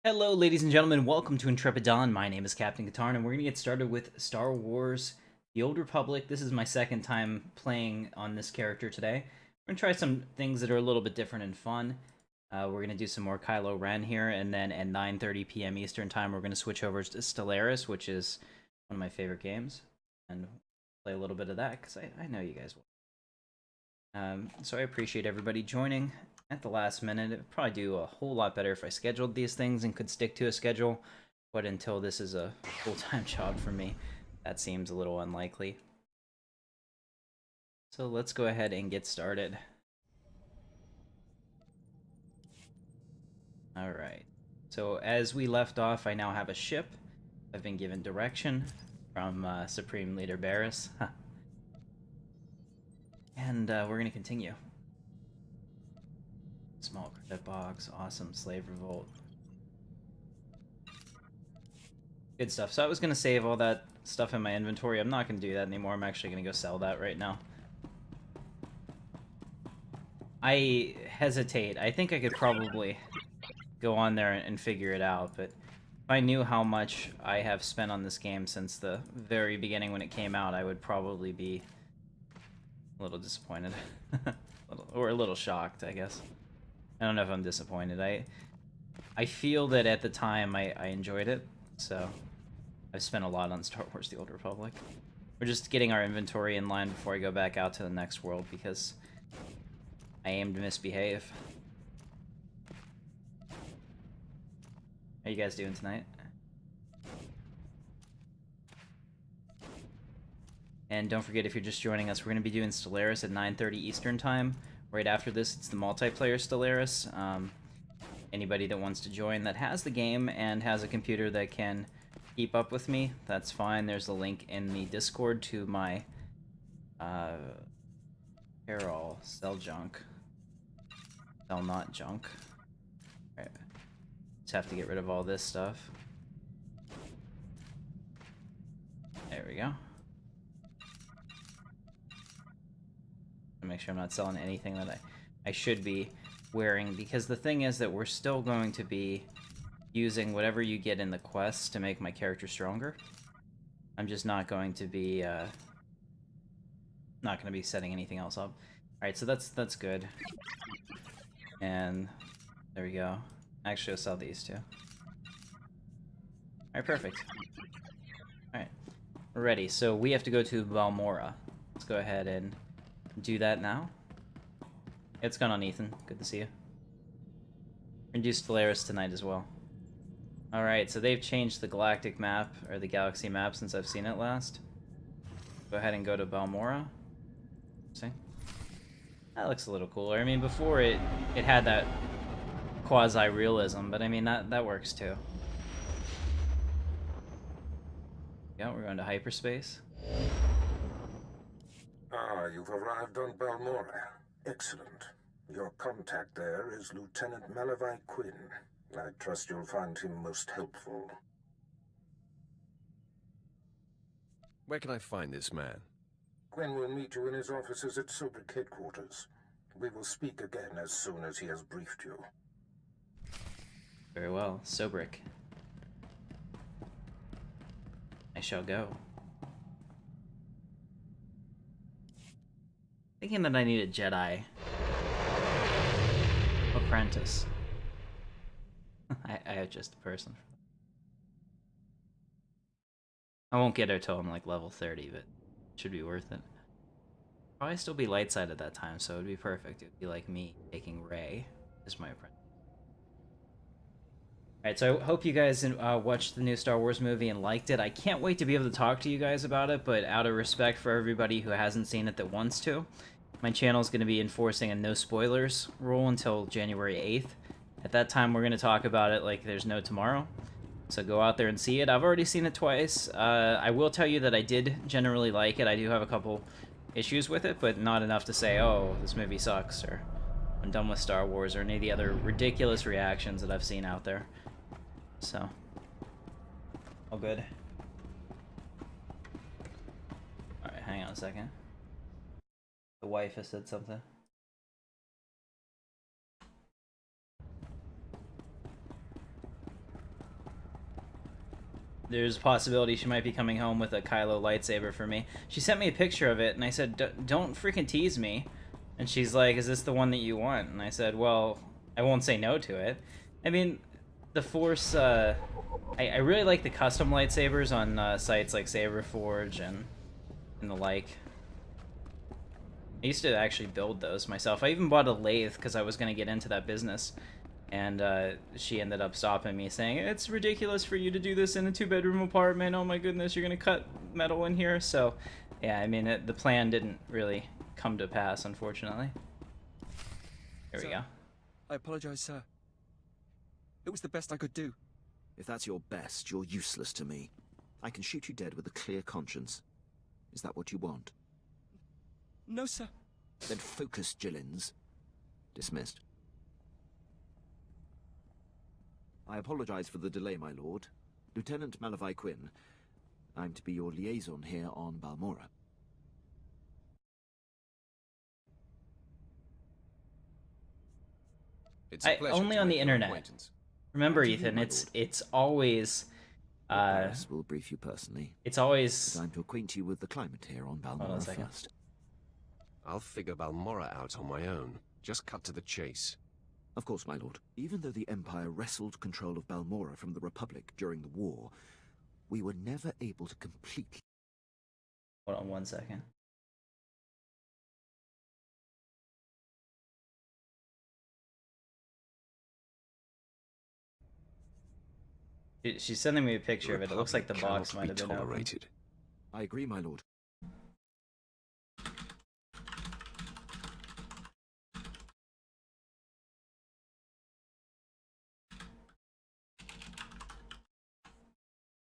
Hello, ladies and gentlemen. Welcome to Intrepid Dawn. My name is Captain Katarn, and we're going to get started with Star Wars The Old Republic. This is my second time playing on this character today. We're going to try some things that are a little bit different and fun. We're going to do some more Kylo Ren here, and then at 9:30 p.m. Eastern Time, we're going to switch over to Stellaris, which is one of my favorite games, and play a little bit of that, because I know you guys will. So I appreciate everybody joining at the last minute. It'd probably do a whole lot better if I scheduled these things and could stick to a schedule, but until this is a full-time job for me, that seems a little unlikely. So let's go ahead and get started. Alright, so as we left off, I now have a ship. I've been given direction from Supreme Leader Barriss. And we're going to continue. Small credit box, awesome, slave revolt. Good stuff. So I was going to save all that stuff in my inventory. I'm not going to do that anymore. I'm actually going to go sell that right now. I hesitate. I think I could probably go on there and figure it out, but if I knew how much I have spent on this game since the very beginning when it came out, I would probably be a little disappointed. Or a little shocked, I guess. I don't know if I'm disappointed. I feel that at the time I enjoyed it, so I've spent a lot on Star Wars The Old Republic. We're just getting our inventory in line before I go back out to the next world, because I aim to misbehave. How you guys doing tonight? And don't forget, if you're just joining us, we're going to be doing Stellaris at 9:30 Eastern Time. Right after this, it's the multiplayer Stellaris. Anybody that wants to join that has the game and has a computer that can keep up with me, that's fine. There's a link in the Discord to my Carol sell junk. Sell not junk. All right. Just have to get rid of all this stuff. There we go. Make sure I'm not selling anything that I should be wearing, because the thing is that we're still going to be using whatever you get in the quest to make my character stronger. I'm just not going to be setting anything else up. Alright, so that's good. And there we go. Actually, I'll sell these too. Alright, perfect. Alright, we're ready. So we have to go to Balmora. Let's go ahead and do that now. It's going on, Ethan. Good to see you. We're gonna do Stellaris tonight as well. Alright, so they've changed the galactic map, or the galaxy map, since I've seen it last. Go ahead and go to Balmora. See? That looks a little cooler. I mean, before it had that quasi-realism, but I mean, that works too. Yeah, we're going to hyperspace. Ah, you've arrived on Balmora. Excellent. Your contact there is Lieutenant Malavai Quinn. I trust you'll find him most helpful. Where can I find this man? Quinn will meet you in his offices at Sobrik headquarters. We will speak again as soon as he has briefed you. Very well. Sobrik. I shall go. Thinking that I need a Jedi apprentice. I have just a person. I won't get her till I'm like level 30, but it should be worth it. Probably still be light side at that time, so it'd be perfect. It'd be like me taking Rey as my apprentice. Alright, so I hope you guys watched the new Star Wars movie and liked it. I can't wait to be able to talk to you guys about it, but out of respect for everybody who hasn't seen it that wants to, my channel is going to be enforcing a no spoilers rule until January 8th. At that time, we're going to talk about it like there's no tomorrow. So go out there and see it. I've already seen it twice. I will tell you that I did generally like it. I do have a couple issues with it, but not enough to say, oh, this movie sucks, or I'm done with Star Wars, or any of the other ridiculous reactions that I've seen out there. So, all good. Alright, hang on a second. The wife has said something. there's a possibility she might be coming home with a Kylo lightsaber for me. She sent me a picture of it, and I said, don't freaking tease me. And she's like, is this the one that you want? And I said, well, I won't say no to it. I mean, the Force, I really like the custom lightsabers on sites like Saberforge and the like. I used to actually build those myself. I even bought a lathe because I was going to get into that business. And she ended up stopping me, saying, it's ridiculous for you to do this in a 2-bedroom apartment. Oh my goodness, you're going to cut metal in here. So, yeah, I mean, the plan didn't really come to pass, unfortunately. Here we go. I apologize, sir. It was the best I could do. If that's your best, you're useless to me. I can shoot you dead with a clear conscience. Is that what you want? No, sir. Then focus, Jillins. Dismissed. I apologize for the delay, my lord. Lieutenant Malavai Quinn. I'm to be your liaison here on Balmora. It's a pleasure only to on make the your internet. acquaintance. Remember, To you, Ethan, my it's always Paris will brief you personally. it's always Time to acquaint you with the climate here on Hold on a Balmora second. first. I'll figure Balmora out on my own. Just cut to the chase. Of course, my lord. Even though the Empire wrestled control of Balmora from the Republic during the war, we were never able to completely... Hold on 1 second. She's sending me a picture of it. It looks like the box Republic might have cannot been be open. tolerated. I agree, my lord.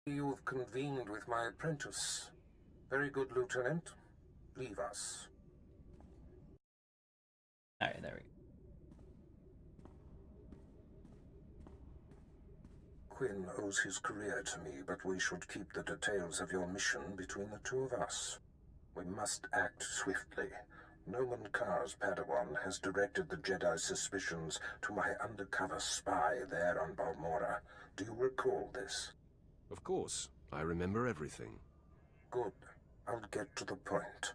You've convened with my apprentice. Very good, Lieutenant. Leave us. Alright, there we go. Quinn owes his career to me, but we should keep the details of your mission between the two of us. We must act swiftly. Noman Karr's Padawan has directed the Jedi's suspicions to my undercover spy there on Balmora. Do you recall this? Of course. I remember everything. Good. I'll get to the point.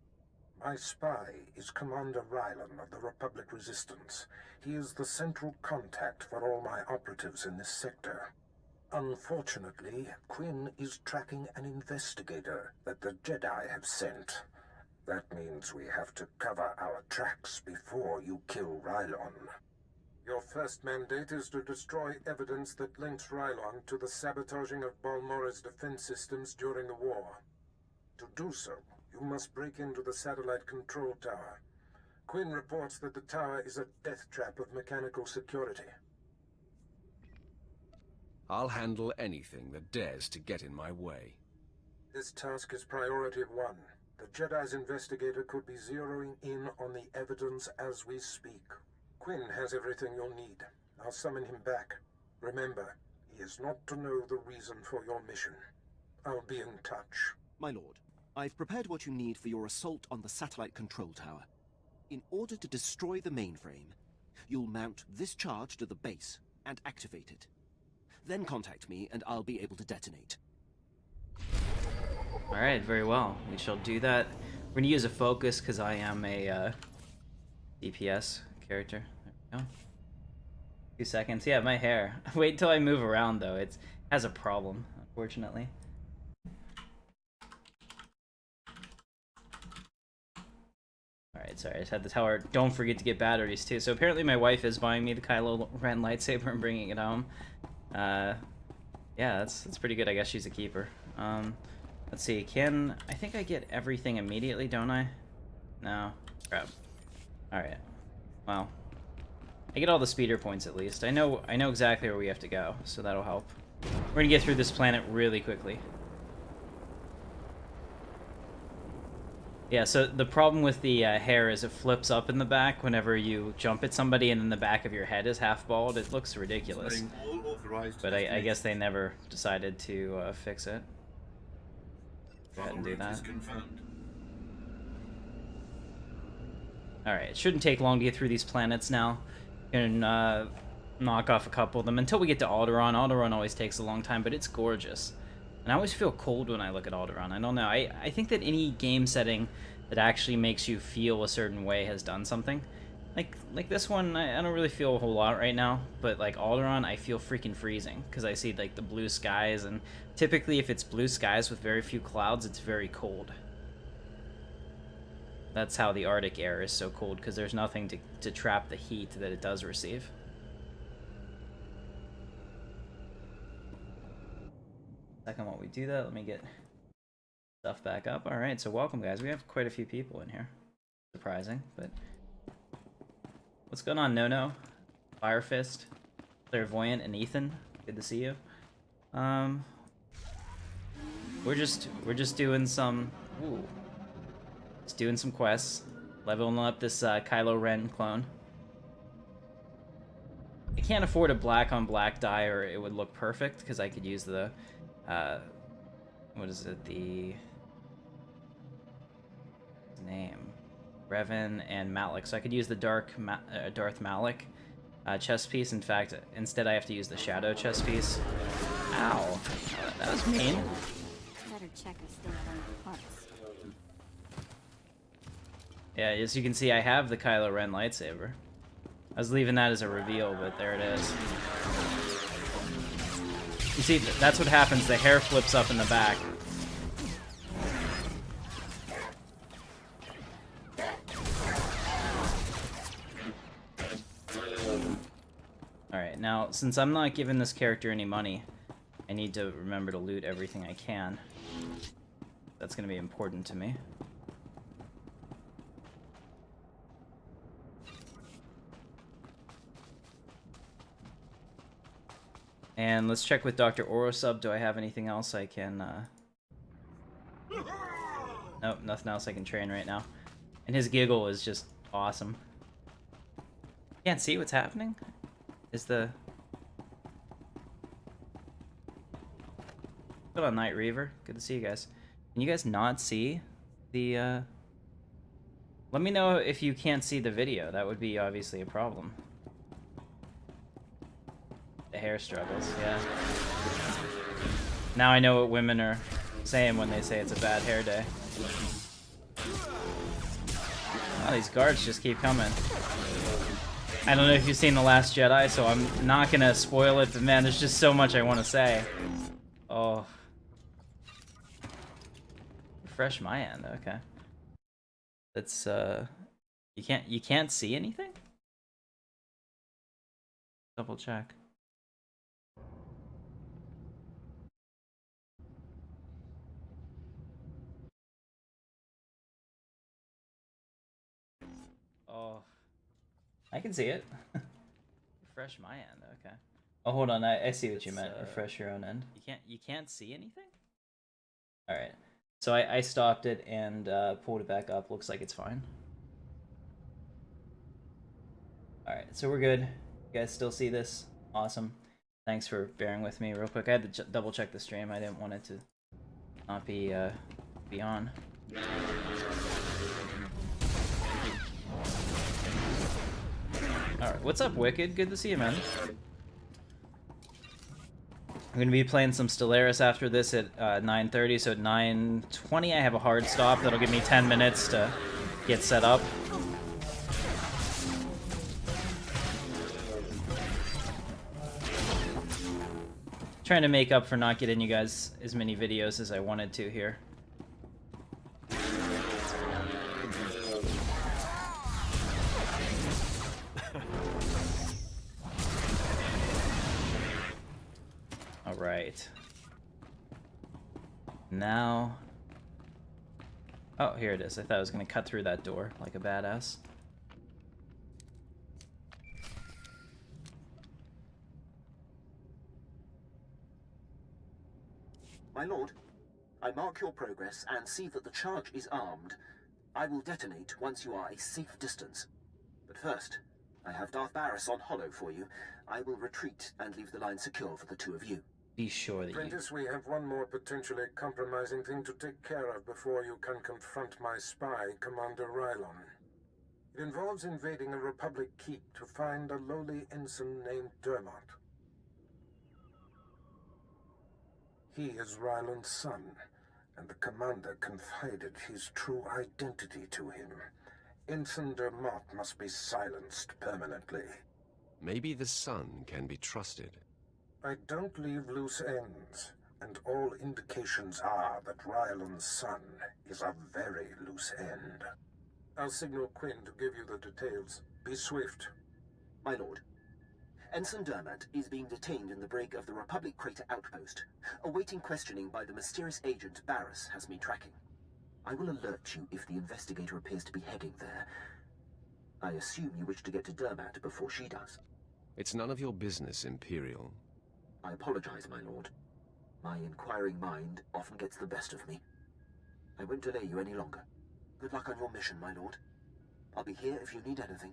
My spy is Commander Rylan of the Republic Resistance. He is the central contact for all my operatives in this sector. Unfortunately, Quinn is tracking an investigator that the Jedi have sent. That means we have to cover our tracks before you kill Rylon. Your first mandate is to destroy evidence that links Rylon to the sabotaging of Balmora's defense systems during the war. To do so, you must break into the satellite control tower. Quinn reports that the tower is a death trap of mechanical security. I'll handle anything that dares to get in my way. This task is priority 1. The Jedi's investigator could be zeroing in on the evidence as we speak. Quinn has everything you'll need. I'll summon him back. Remember, he is not to know the reason for your mission. I'll be in touch. My lord, I've prepared what you need for your assault on the satellite control tower. In order to destroy the mainframe, you'll mount this charge to the base and activate it. Then contact me and I'll be able to detonate. Alright, very well. We shall do that. We're gonna use a focus because I am a DPS character. There we go. 2 seconds. Yeah, my hair. Wait until I move around though. It has a problem, unfortunately. Alright, sorry, I just had to tell her, don't forget to get batteries too. So apparently my wife is buying me the Kylo Ren lightsaber and bringing it home. Yeah, that's pretty good. I guess she's a keeper. Let's see, I think I get everything immediately, don't I? No. Crap. Alright. Well. I get all the speeder points at least. I know exactly where we have to go, so that'll help. We're gonna get through this planet really quickly. Yeah, so the problem with the hair is it flips up in the back whenever you jump at somebody and then the back of your head is half bald. It looks ridiculous. But I guess they never decided to fix it. Go ahead and do that. Alright, it shouldn't take long to get through these planets now. And knock off a couple of them until we get to Alderaan. Alderaan always takes a long time, but it's gorgeous. And I always feel cold when I look at Alderaan. I don't know. I think that any game setting that actually makes you feel a certain way has done something. Like this one, I don't really feel a whole lot right now, but like Alderaan, I feel freaking freezing because I see like the blue skies, and typically if it's blue skies with very few clouds, it's very cold. That's how the Arctic air is so cold, because there's nothing to trap the heat that it does receive. Second while we do that, let me get stuff back up. Alright, so welcome guys. We have quite a few people in here. Surprising, but... What's going on, No-No? Firefist, Clairvoyant, and Ethan? Good to see you. We're just doing some... Ooh. Just doing some quests. Leveling up this Kylo Ren clone. I can't afford a black on black dye or it would look perfect, because I could use the... what is it? The... name? Revan and Malak. So I could use the Darth Malak chest piece. In fact, instead I have to use the Shadow chest piece. Ow. That was mean. Better check her stand on the parts. Yeah, as you can see, I have the Kylo Ren lightsaber. I was leaving that as a reveal, but there it is. You see, that's what happens. The hair flips up in the back. Alright, now, since I'm not giving this character any money, I need to remember to loot everything I can. That's going to be important to me. And let's check with Dr. Orosub. Do I have anything else I can... Nope, nothing else I can train right now. And his giggle is just awesome. Can't see what's happening? Is the... Put on Night Reaver. Good to see you guys. Can you guys not see the... Let me know if you can't see the video. That would be obviously a problem. The hair struggles, yeah. Now I know what women are saying when they say it's a bad hair day. Oh, these guards just keep coming. I don't know if you've seen The Last Jedi, so I'm not gonna spoil it, but man, there's just so much I want to say. Oh. Refresh my end, okay. That's, you can't see anything? Double check. Oh, I can see it. Refresh my end, okay. Oh, hold on, I see what you meant. Refresh your own end. You can't see anything? Alright. So I stopped it and pulled it back up. Looks like it's fine. Alright, so we're good. You guys still see this? Awesome. Thanks for bearing with me real quick. I had to double check the stream. I didn't want it to not be on. Alright, what's up, Wicked? Good to see you, man. I'm going to be playing some Stellaris after this at 9:30, so at 9:20 I have a hard stop. That'll give me 10 minutes to get set up. Trying to make up for not getting you guys as many videos as I wanted to here. Alright. Now... Oh, here it is. I thought I was going to cut through that door like a badass. My lord, I mark your progress and see that the charge is armed. I will detonate once you are a safe distance. But first, I have Darth Barris on hollow for you. I will retreat and leave the line secure for the two of you. Be sure that Apprentice, we have one more potentially compromising thing to take care of before you can confront my spy, Commander Rylon. It involves invading a Republic keep to find a lowly ensign named Dermot. He is Ryland's son, and the commander confided his true identity to him. Ensign Dermott must be silenced permanently. Maybe the son can be trusted. I don't leave loose ends, and all indications are that Ryland's son is a very loose end. I'll signal Quinn to give you the details. Be swift. My lord, Ensign Dermott is being detained in the brig of the Republic Crater Outpost. Awaiting questioning by the mysterious agent Barris has me tracking. I will alert you if the investigator appears to be heading there. I assume you wish to get to Dermott before she does. It's none of your business, Imperial. I apologize, my lord. My inquiring mind often gets the best of me. I won't delay you any longer. Good luck on your mission, my lord. I'll be here if you need anything.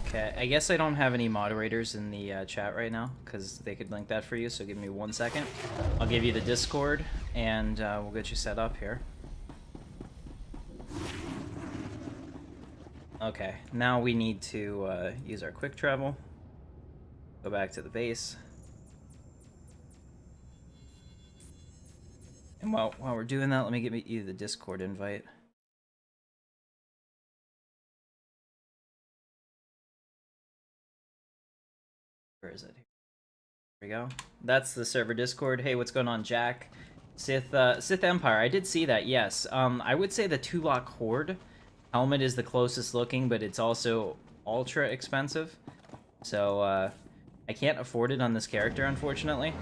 Okay, I guess I don't have any moderators in the chat right now, because they could link that for you, so give me 1 second. I'll give you the Discord, and we'll get you set up here. Okay, now we need to use our quick travel. Go back to the base. And while we're doing that, let me give you the Discord invite. Where is it? Here we go. That's the server Discord. Hey, what's going on, Jack? Sith Empire. I did see that, yes. I would say the Tulak Horde helmet is the closest looking, but it's also ultra expensive. So, I can't afford it on this character, unfortunately.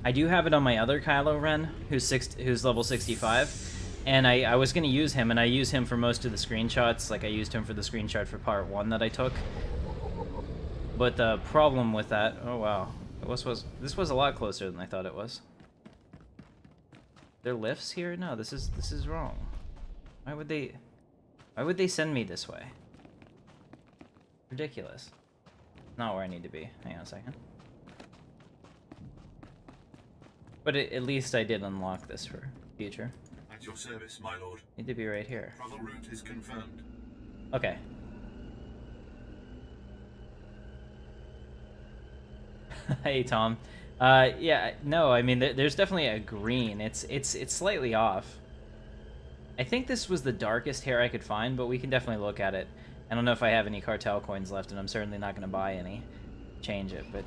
I do have it on my other Kylo Ren, who's level 65. And I was going to use him, and I use him for most of the screenshots. Like, I used him for the screenshot for part 1 that I took. But the problem with that... Oh, wow. This was a lot closer than I thought it was. There lifts here? No, this is wrong. Why would they send me this way? Ridiculous. Not where I need to be. Hang on a second. But at least I did unlock this for future. At your service, my lord. Need to be right here. Travel route is confirmed. Okay. Hey, Tom. Yeah, no, I mean, there's definitely a green. It's slightly off. I think this was the darkest hair I could find, but we can definitely look at it. I don't know if I have any cartel coins left, and I'm certainly not going to buy any. Change it, but...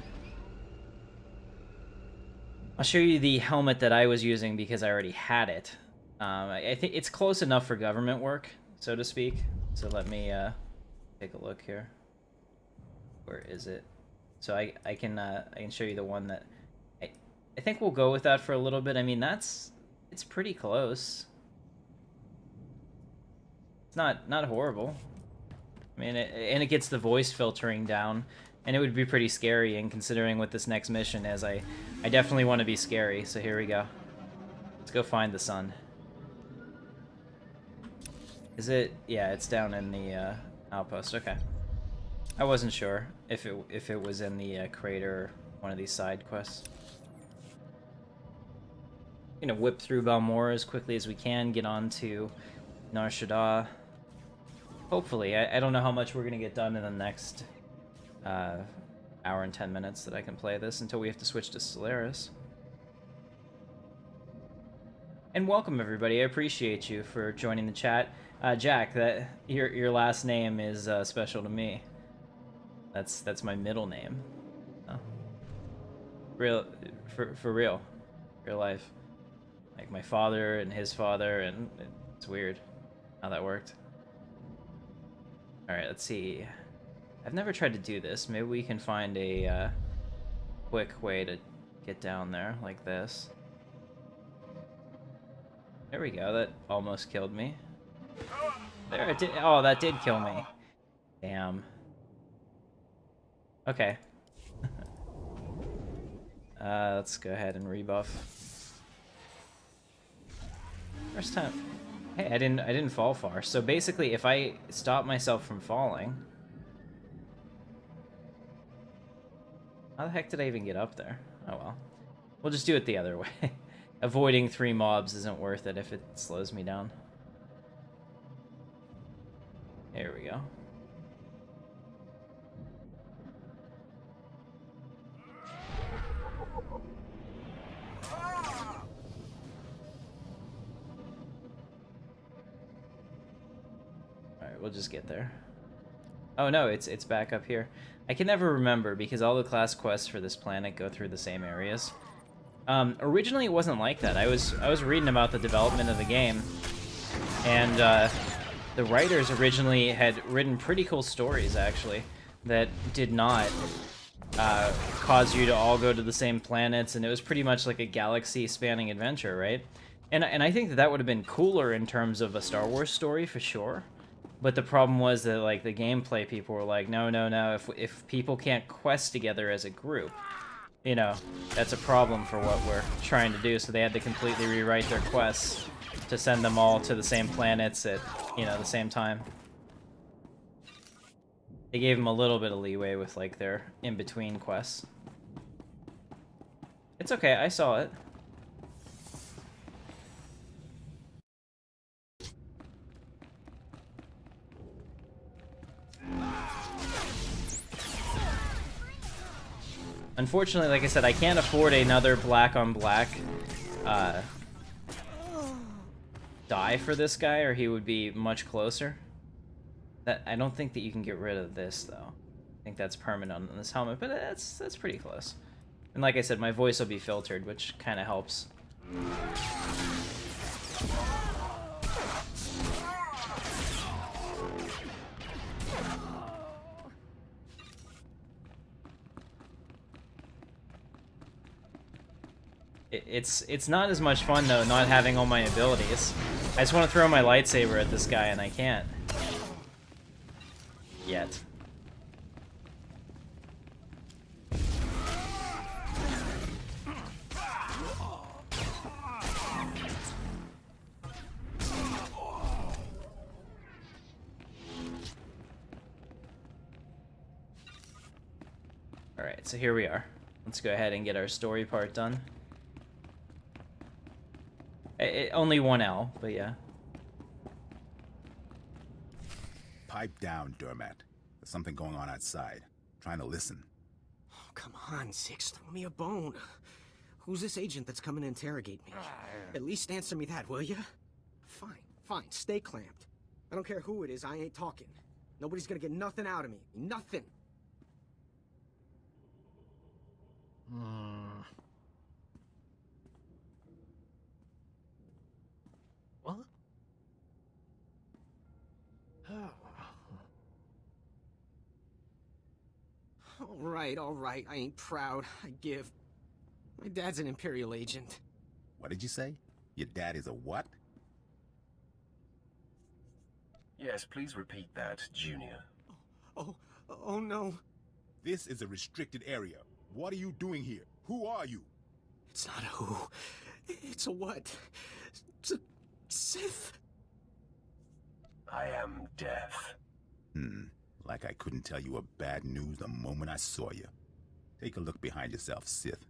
I'll show you the helmet that I was using because I already had it. I think it's close enough for government work, so to speak. So let me take a look here. Where is it? So I can show you the one that I think we'll go with that for a little bit. I mean, it's pretty close. It's not horrible. I mean, and it gets the voice filtering down, and it would be pretty scary. And considering what this next mission is, I definitely want to be scary. So here we go. Let's go find the sun. Is it? Yeah, it's down in the outpost. Okay. I wasn't sure if it was in the crater or one of these side quests. Gonna whip through Balmora as quickly as we can, get on to Nar Shaddaa. Hopefully. I don't know how much we're gonna get done in the next hour and 10 minutes that I can play this until we have to switch to Solaris. And welcome everybody. I appreciate you for joining the chat. Jack, that your last name is special to me. That's my middle name. Oh. For real life. Like my father and his father, and it's weird how that worked. All right, let's see. I've never tried to do this. Maybe we can find a quick way to get down there like this. There we go. That almost killed me. There it did. Oh, that did kill me. Damn. Okay. Let's go ahead and rebuff. First time. Hey, I didn't fall far. So basically, if I stop myself from falling, how the heck did I even get up there? Oh well. We'll just do it the other way. Avoiding 3 mobs isn't worth it if it slows me down. There we go. Alright, we'll just get there. Oh no, it's back up here. I can never remember because all the class quests for this planet go through the same areas. Originally it wasn't like that. I was reading about the development of the game, and the writers originally had written pretty cool stories, actually, that did not cause you to all go to the same planets, and it was pretty much like a galaxy-spanning adventure, right? And I think that would have been cooler in terms of a Star Wars story, for sure. But the problem was that, like, the gameplay people were like, no, no, no, if people can't quest together as a group, you know, that's a problem for what we're trying to do, so they had to completely rewrite their quests to send them all to the same planets at, you know, the same time. They gave them a little bit of leeway with, like, their in-between quests. It's okay, I saw it. Unfortunately, like I said, I can't afford another black on black die for this guy, or he would be much closer. I don't think that you can get rid of this, though. I think that's permanent on this helmet, but that's pretty close. And like I said, my voice will be filtered, which kind of helps. It's not as much fun, though, not having all my abilities. I just want to throw my lightsaber at this guy, and I can't. Yet. Alright, so here we are. Let's go ahead and get our story part done. Only one L, but yeah. Pipe down, Dermat. There's something going on outside. Trying to listen. Oh, come on, Six. Throw me a bone. Who's this agent that's coming to interrogate me? At least answer me that, will ya? Fine, fine. Stay clamped. I don't care who it is. I ain't talking. Nobody's gonna get nothing out of me. Nothing. What? All right. I ain't proud. I give. My dad's an Imperial agent. What did you say? Your dad is a what? Yes, please repeat that, Junior. Oh no. This is a restricted area. What are you doing here? Who are you? It's not a who. It's a what. It's a Sith. I am deaf. Like I couldn't tell you a bad news the moment I saw you. Take a look behind yourself, Sith.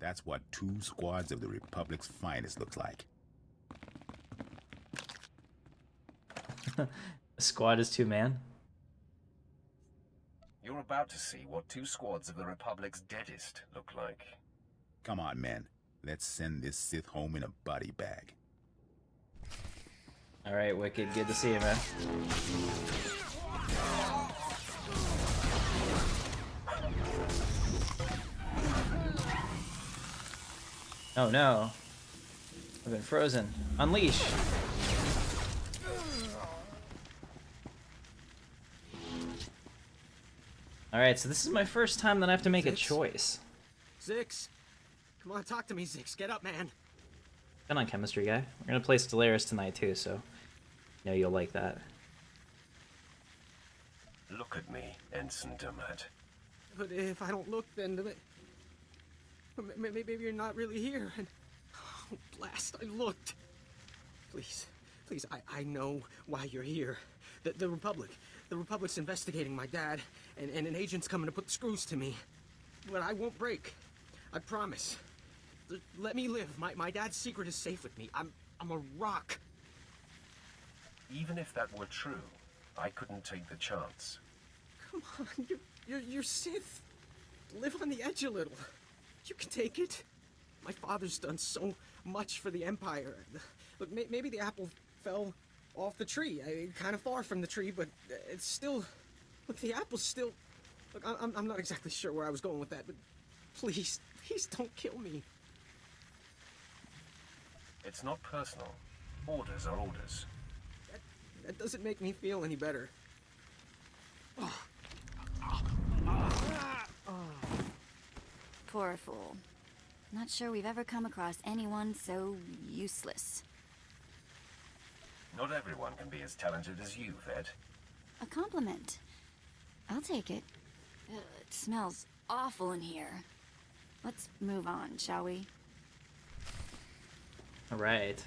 That's what 2 squads of the Republic's finest looks like. A squad is 2 man? You're about to see what 2 squads of the Republic's deadest look like. Come on, man. Let's send this Sith home in a body bag. Alright, Wicked, good to see you, man. Oh no. I've been frozen. Unleash! Alright, so this is my first time that I have to make a choice. Zix. Come on, talk to me, Zix. Get up, man. Been on chemistry, guy. We're gonna play Stellaris tonight too, so you know you'll like that. Look at me, Ensign Dermat. But if I don't look, then maybe you're not really here. And oh, blast! I looked. Please, I know why you're here. The Republic's investigating my dad, and an agent's coming to put the screws to me. But I won't break. I promise. Let me live. My dad's secret is safe with me. I'm a rock. Even if that were true, I couldn't take the chance. Come on, you're Sith. Live on the edge a little. You can take it. My father's done so much for the Empire. Look, maybe the apple fell off the tree. Kind of far from the tree, but it's still... Look, the apple's still... Look, I'm not exactly sure where I was going with that, but please don't kill me. It's not personal. Orders are orders. That doesn't make me feel any better. Poor fool. Not sure we've ever come across anyone so useless. Not everyone can be as talented as you, Vet. A compliment. I'll take it. It smells awful in here. Let's move on, shall we? Alright.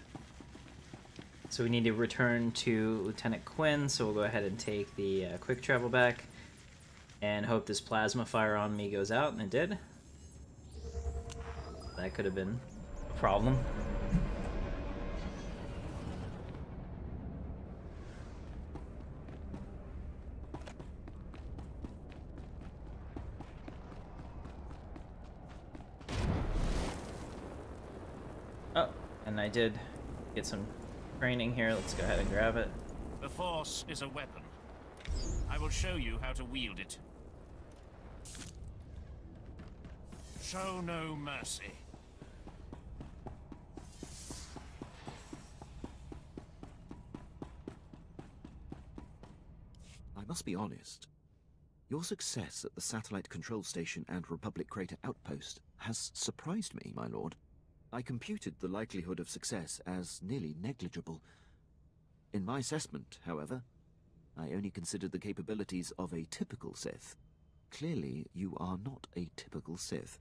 So we need to return to Lieutenant Quinn, so we'll go ahead and take the quick travel back and hope this plasma fire on me goes out, and it did. That could have been a problem. Oh, and I did get some training here. Let's go ahead and grab it. The Force is a weapon. I will show you how to wield it. Show no mercy. I must be honest. Your success at the satellite control station and Republic Crater outpost has surprised me, my lord. I computed the likelihood of success as nearly negligible. In my assessment, however, I only considered the capabilities of a typical Sith. Clearly, you are not a typical Sith.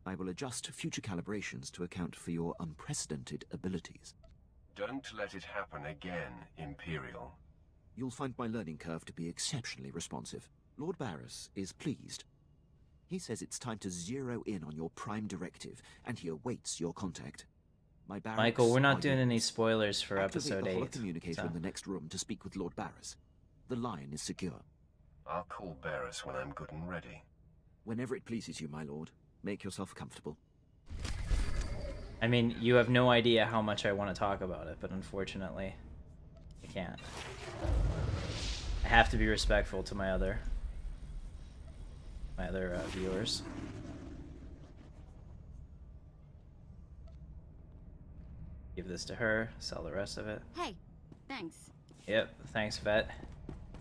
I will adjust future calibrations to account for your unprecedented abilities. Don't let it happen again, Imperial. You'll find my learning curve to be exceptionally responsive. Lord Barris is pleased. He says it's time to zero in on your prime directive, and he awaits your contact. My barracks Michael, we're not are doing yours. any spoilers for Activate episode the 8. holocommunicator So. in the next room to speak with Lord Barris. The line is secure. I'll call Barris when I'm good and ready. Whenever it pleases you, my lord, make yourself comfortable. I mean, you have no idea how much I want to talk about it, but unfortunately, I can't. I have to be respectful to my other viewers. Give this to her, sell the rest of it. Hey, thanks. Yep, thanks, Vet.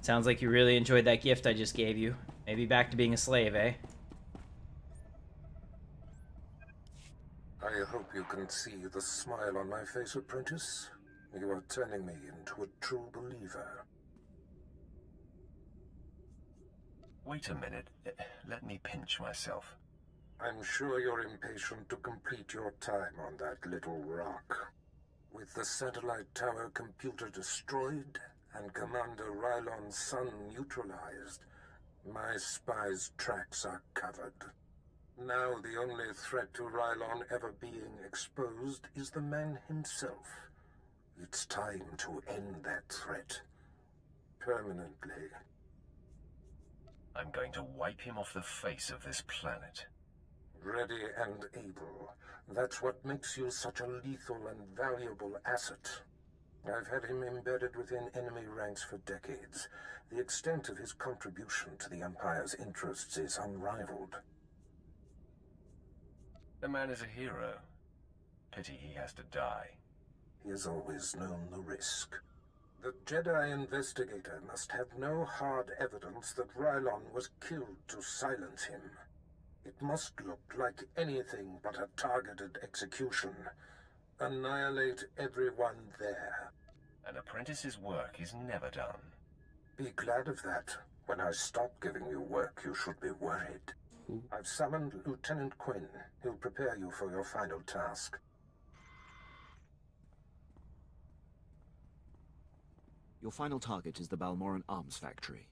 Sounds like you really enjoyed that gift I just gave you. Maybe back to being a slave, eh? I hope you can see the smile on my face, apprentice. You are turning me into a true believer. Wait a minute. Let me pinch myself. I'm sure you're impatient to complete your time on that little rock. With the satellite tower computer destroyed and Commander Rylon's son neutralized, my spy's tracks are covered. Now the only threat to Rylon ever being exposed is the man himself. It's time to end that threat. Permanently. I'm going to wipe him off the face of this planet. Ready and able. That's what makes you such a lethal and valuable asset. I've had him embedded within enemy ranks for decades. The extent of his contribution to the Empire's interests is unrivaled. The man is a hero. Pity he has to die. He has always known the risk. The Jedi investigator must have no hard evidence that Rylon was killed to silence him. It must look like anything but a targeted execution. Annihilate everyone there. An apprentice's work is never done. Be glad of that. When I stop giving you work, you should be worried. I've summoned Lieutenant Quinn. He'll prepare you for your final task. Your final target is the Balmoran Arms Factory.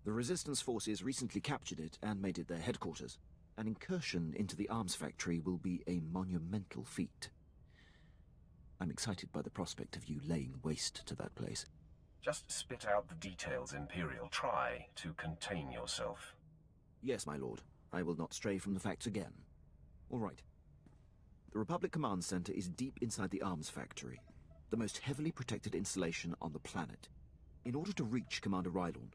The Resistance forces recently captured it and made it their headquarters. An incursion into the arms factory will be a monumental feat. I'm excited by the prospect of you laying waste to that place. Just spit out the details, Imperial. Try to contain yourself. Yes, my lord. I will not stray from the facts again. All right. The Republic Command Center is deep inside the arms factory. the most heavily protected installation on the planet. In order to reach Commander Rylorn,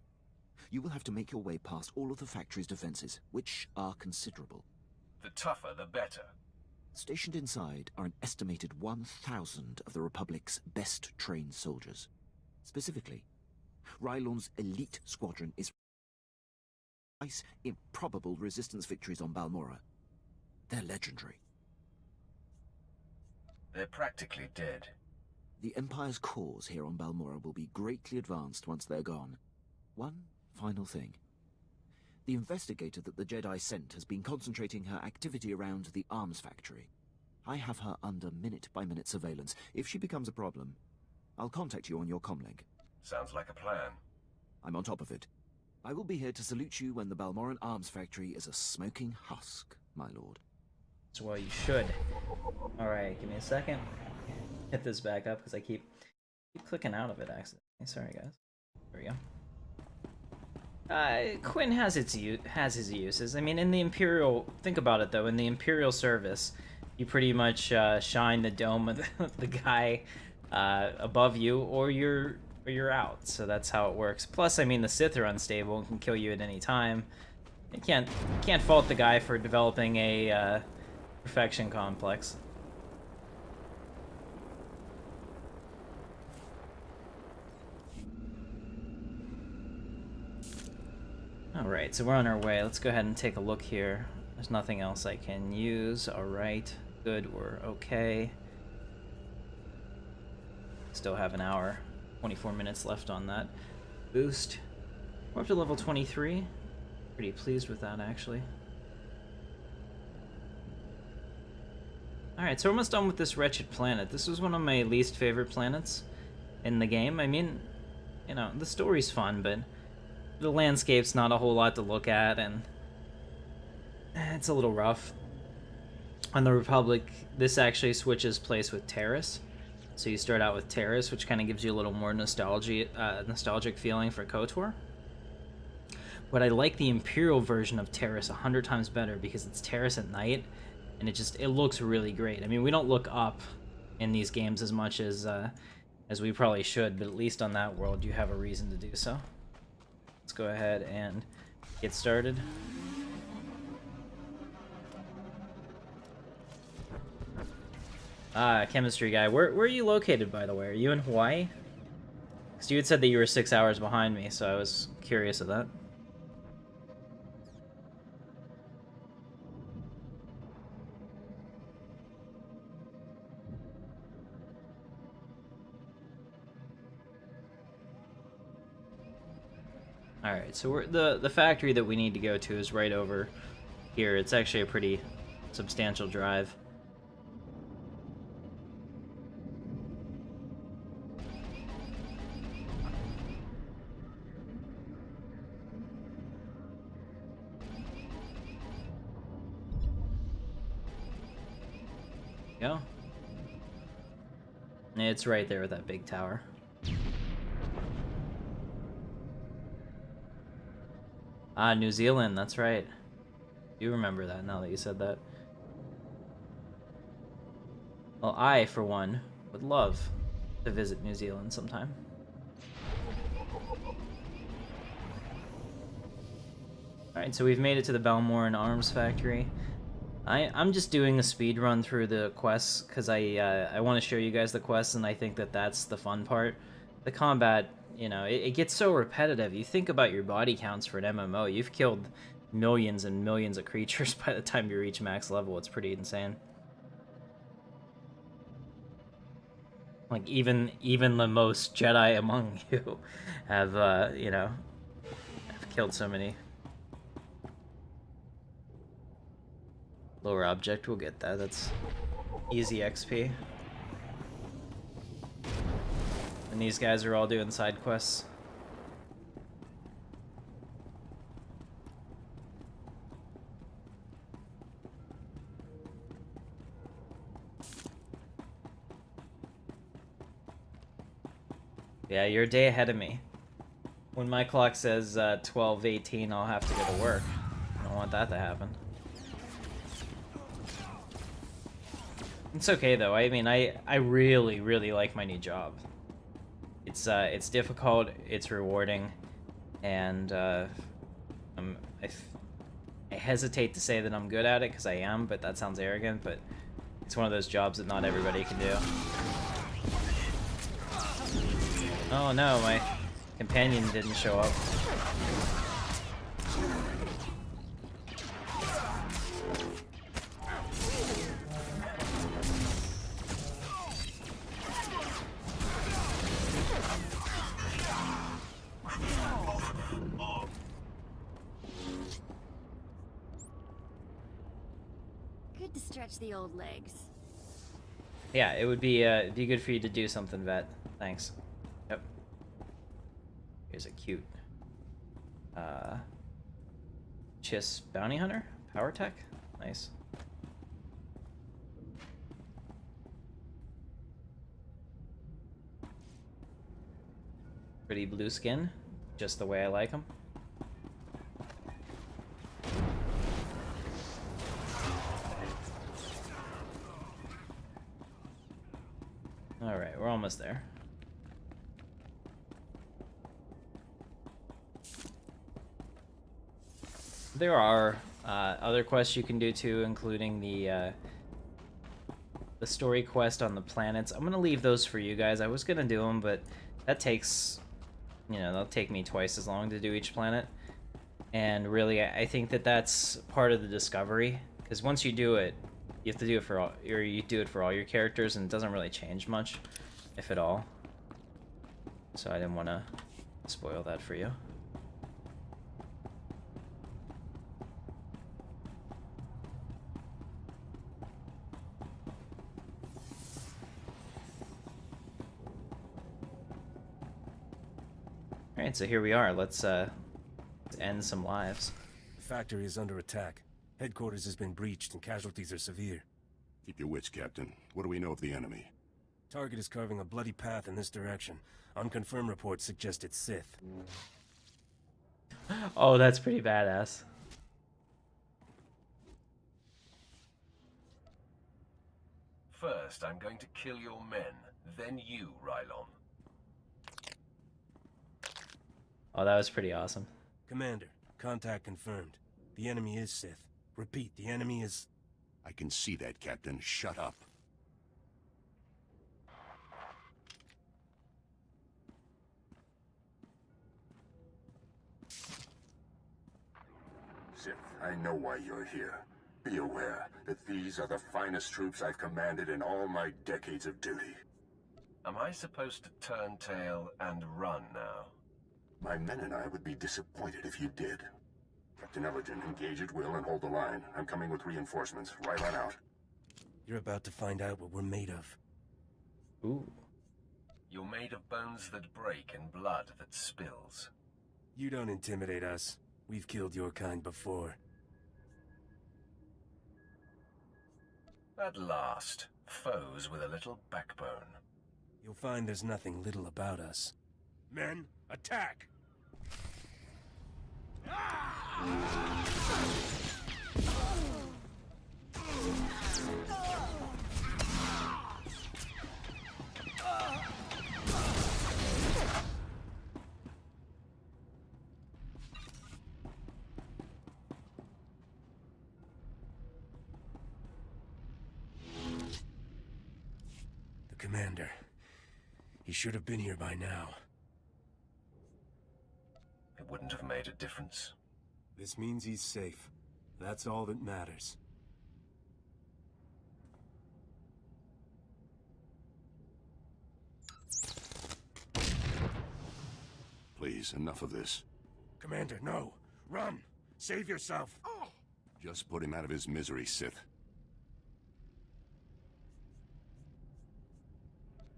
you will have to make your way past all of the factory's defenses, which are considerable. The tougher, the better. Stationed inside are an estimated 1,000 of the Republic's best-trained soldiers. Specifically, Rylorn's elite squadron is improbable resistance victories on Balmorra. They're legendary. They're practically dead. The Empire's cause here on Balmorra will be greatly advanced once they're gone. One final thing. The investigator that the Jedi sent has been concentrating her activity around the arms factory. I have her under minute-by-minute surveillance. If she becomes a problem, I'll contact you on your comlink. Sounds like a plan. I'm on top of it. I will be here to salute you when the Balmorran arms factory is a smoking husk, my lord. That's well, you should. Alright, give me a second. Hit this back up because I keep clicking out of it accidentally. Sorry, guys. There we go. Quinn has his uses. I mean, in the Imperial, think about it though. In the Imperial service, you pretty much shine the dome of the guy above you, or you're out. So that's how it works. Plus, I mean, the Sith are unstable and can kill you at any time. You can't fault the guy for developing a perfection complex. Alright, so we're on our way. Let's go ahead and take a look here. There's nothing else I can use. Alright, good, we're okay. Still have an hour, 24 minutes left on that boost. We're up to level 23. Pretty pleased with that, actually. Alright, so we're almost done with this wretched planet. This was one of my least favorite planets in the game. I mean, you know, the story's fun, but the landscape's not a whole lot to look at, and it's a little rough. On the Republic, this actually switches place with Terrace. So you start out with Terrace, which kind of gives you a little more nostalgic feeling for KOTOR. But I like the Imperial version of Terrace 100 times better because it's Terrace at night, and it looks really great. I mean, we don't look up in these games as much as we probably should, but at least on that world you have a reason to do so. Let's go ahead and get started. Chemistry guy. Where are you located, by the way? Are you in Hawaii? Because you had said that you were 6 hours behind me, so I was curious of that. Alright, so we're, the factory that we need to go to is right over here. It's actually a pretty substantial drive. Go. It's right there with that big tower. Ah, New Zealand, that's right. You remember that now that you said that. Well, I, for one, would love to visit New Zealand sometime. Alright, so we've made it to the Balmorran Arms Factory. I'm just doing a speed run through the quests because I want to show you guys the quests, and I think that that's the fun part. The combat, you know, it gets so repetitive. You think about your body counts for an MMO. You've killed millions and millions of creatures by the time you reach max level. It's pretty insane. Like even the most Jedi among you have you know, have killed so many. Lower object, we'll get that. That's easy XP. And these guys are all doing side quests. Yeah, you're a day ahead of me. When my clock says 12:18, I'll have to go to work. I don't want that to happen. It's okay though. I mean, I really like my new job. It's difficult, it's rewarding, and I hesitate to say that I'm good at it because I am, but that sounds arrogant. But it's one of those jobs that not everybody can do. Oh no, my companion didn't show up. Good to stretch the old legs. Yeah, it would be good for you to do something, Vet. Thanks. Yep. Here's a cute Chiss Bounty Hunter? Power Tech? Nice. Pretty blue skin, just the way I like them. Alright, we're almost there. There are other quests you can do too, including the story quest on the planets. I'm gonna leave those for you guys. I was gonna do them, but that takes, you know, that'll take me twice as long to do each planet. And really, I think that that's part of the discovery, because once you do it, you have to do it for all, or you do it for all your characters, and it doesn't really change much, if at all. So I didn't want to spoil that for you. Alright, so here we are. Let's end some lives. The factory is under attack. Headquarters has been breached and casualties are severe. Keep your wits, Captain. What do we know of the enemy? Target is carving a bloody path in this direction. Unconfirmed reports suggest it's Sith. Oh, that's pretty badass. First, I'm going to kill your men, then you, Rylon. Oh, that was pretty awesome. Commander, contact confirmed. The enemy is Sith. Repeat, the enemy is... I can see that, Captain. Shut up. Sith, I know why you're here. Be aware that these are the finest troops I've commanded in all my decades of duty. Am I supposed to turn tail and run now? My men and I would be disappointed if you did. Captain Elgin, engage at will and hold the line. I'm coming with reinforcements. Right on out. You're about to find out what we're made of. Ooh. You're made of bones that break and blood that spills. You don't intimidate us. We've killed your kind before. At last, foes with a little backbone. You'll find there's nothing little about us. Men, attack! The commander. He should have been here by now. It wouldn't have made a difference. This means he's safe. That's all that matters. Please, enough of this. Commander, no! Run! Save yourself! Just put him out of his misery, Sith.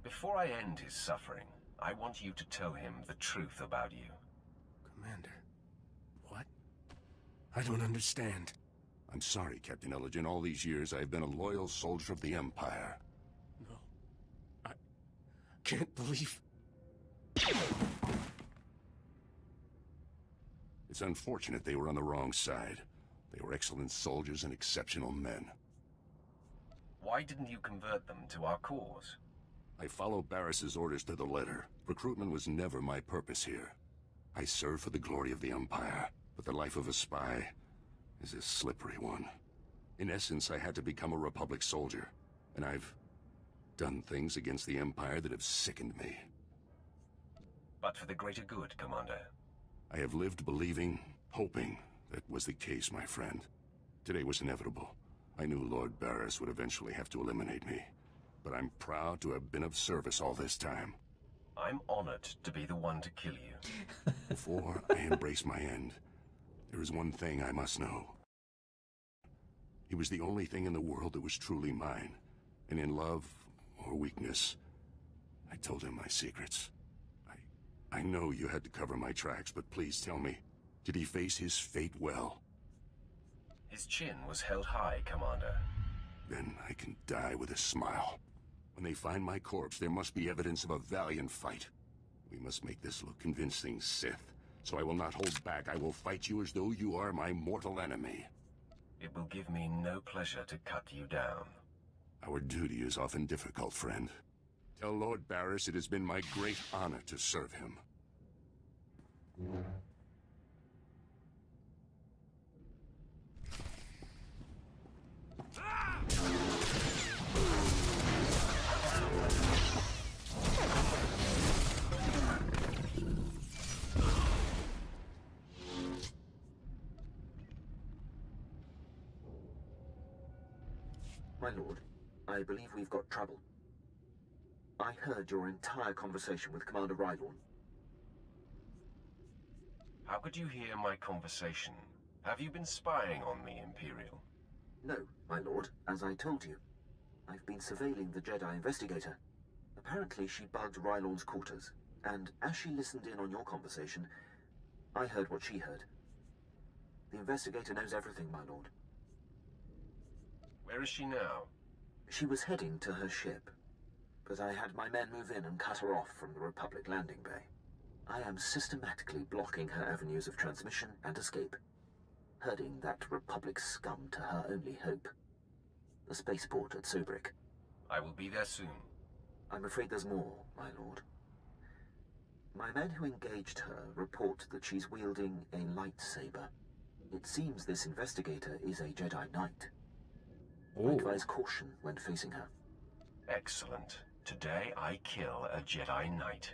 Before I end his suffering, I want you to tell him the truth about you. Commander, what? I don't understand. I'm sorry, Captain Elgin. All these years, I've been a loyal soldier of the Empire. No. I can't believe... It's unfortunate they were on the wrong side. They were excellent soldiers and exceptional men. Why didn't you convert them to our cause? I followed Barris's orders to the letter. Recruitment was never my purpose here. I serve for the glory of the Empire, but the life of a spy is a slippery one. In essence, I had to become a Republic soldier, and I've done things against the Empire that have sickened me. But for the greater good, Commander. I have lived believing, hoping that was the case, my friend. Today was inevitable. I knew Lord Barris would eventually have to eliminate me, but I'm proud to have been of service all this time. I'm honored to be the one to kill you. Before I embrace my end, there is one thing I must know. He was the only thing in the world that was truly mine, and in love or weakness, I told him my secrets. I know you had to cover my tracks, but please tell me, did he face his fate well? His chin was held high, Commander. Then I can die with a smile. When they find my corpse, there must be evidence of a valiant fight. We must make this look convincing, Sith. So I will not hold back. I will fight you as though you are my mortal enemy. It will give me no pleasure to cut you down. Our duty is often difficult, friend. Tell Lord Barris it has been my great honor to serve him. My lord, I believe we've got trouble. I heard your entire conversation with Commander Rylorn. How could you hear my conversation? Have you been spying on me, Imperial? No, my lord, as I told you. I've been surveilling the Jedi investigator. Apparently she bugged Rylorn's quarters, and as she listened in on your conversation, I heard what she heard. The investigator knows everything, my lord. Where is she now? She was heading to her ship, but I had my men move in and cut her off from the Republic landing bay. I am systematically blocking her avenues of transmission and escape, herding that Republic scum to her only hope, the spaceport at Sobrik. I will be there soon. I'm afraid there's more, my lord. My men who engaged her report that she's wielding a lightsaber. It seems this investigator is a Jedi Knight. I advise caution when facing her. Excellent. Today I kill a Jedi Knight.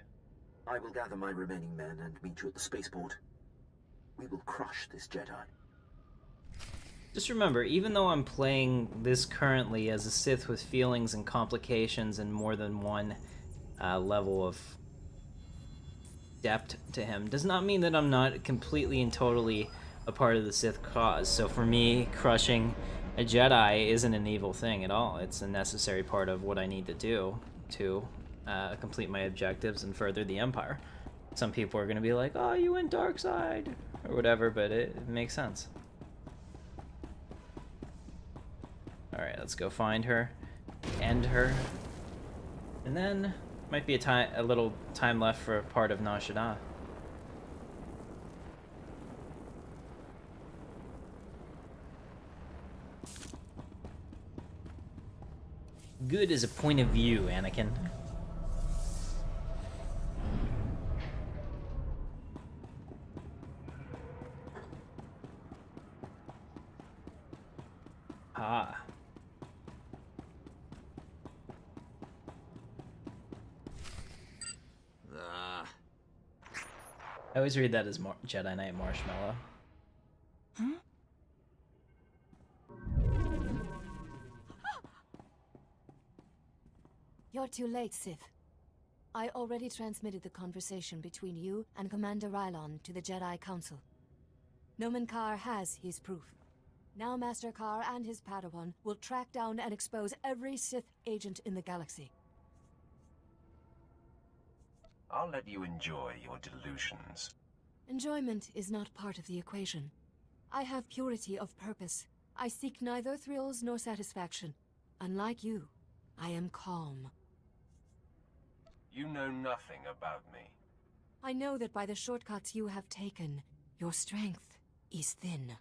I will gather my remaining men and meet you at the spaceport. We will crush this Jedi. Just remember, even though I'm playing this currently as a Sith with feelings and complications and more than one level of depth to him, does not mean that I'm not completely and totally a part of the Sith cause. So for me, crushing a Jedi isn't an evil thing at all. It's a necessary part of what I need to do to complete my objectives and further the Empire. Some people are going to be like, oh, you went dark side, or whatever, but it makes sense. Alright, let's go find her, end her, and then might be a little time left for a part of Last Jedi. Good is a point of view, Anakin. Ah. I always read that as Jedi Knight Marshmallow. Huh? You're too late, Sith. I already transmitted the conversation between you and Commander Rylon to the Jedi Council. Nomen Karr has his proof. Now Master Karr and his Padawan will track down and expose every Sith agent in the galaxy. I'll let you enjoy your delusions. Enjoyment is not part of the equation. I have purity of purpose. I seek neither thrills nor satisfaction. Unlike you, I am calm. You know nothing about me. I know that by the shortcuts you have taken, your strength is thin.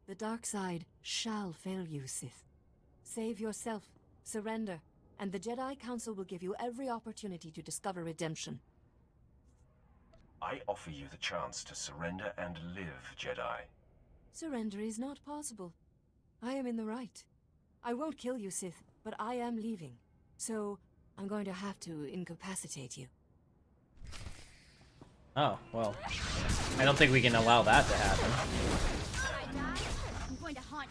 The dark side shall fail you, Sith. Save yourself, Surrender, and the Jedi Council will give you every opportunity to discover redemption. I offer you the chance to surrender and live, Jedi. Surrender is not possible. I am in the right. I won't kill you, Sith, but I am leaving. So, I'm going to have to incapacitate you. Oh, well. I don't think we can allow that to happen. Alright, guys. I'm going to haunt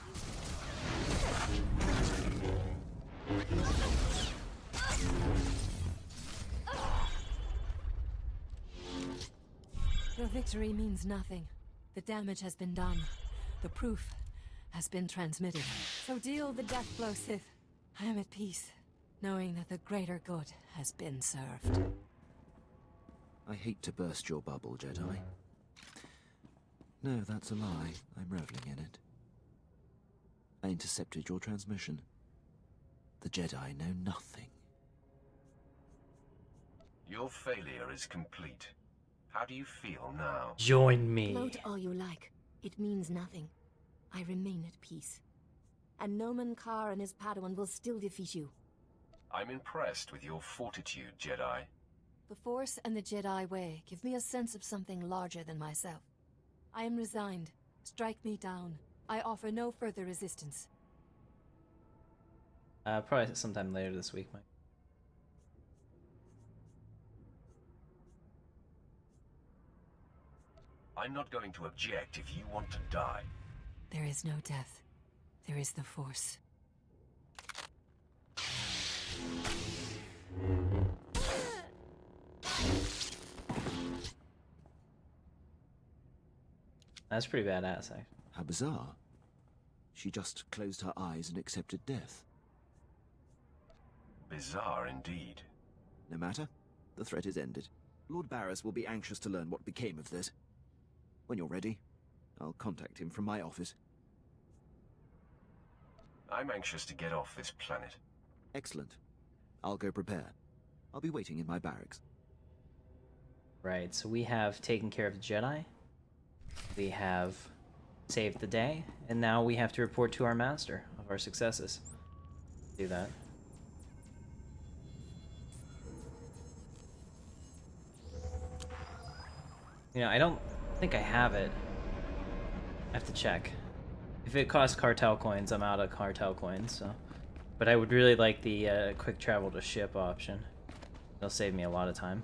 Your victory means nothing. The damage has been done. The proof has been transmitted. So deal the death blow, Sith. I am at peace, knowing that the greater good has been served. I hate to burst your bubble, Jedi. No, that's a lie. I'm reveling in it. I intercepted your transmission. The Jedi know nothing. Your failure is complete. How do you feel now? Join me. Gloat all you like. It means nothing. I remain at peace. And Noman Carr and his Padawan will still defeat you. I'm impressed with your fortitude, Jedi. The Force and the Jedi way give me a sense of something larger than myself. I am resigned. Strike me down. I offer no further resistance. Probably sometime later this week, Mike. I'm not going to object if you want to die. There is no death. There is the Force. That's pretty badass, actually. How bizarre. She just closed her eyes and accepted death. Bizarre indeed. No matter. The threat is ended. Lord Barris will be anxious to learn what became of this. When you're ready, I'll contact him from my office. I'm anxious to get off this planet. Excellent. I'll go prepare. I'll be waiting in my barracks. Right, so we have taken care of the Jedi. We have saved the day, and now we have to report to our master of our successes. Do that. You know, I don't think I have it. I have to check. If it costs cartel coins, I'm out of cartel coins, so. But I would really like the quick travel to ship option. It'll save me a lot of time.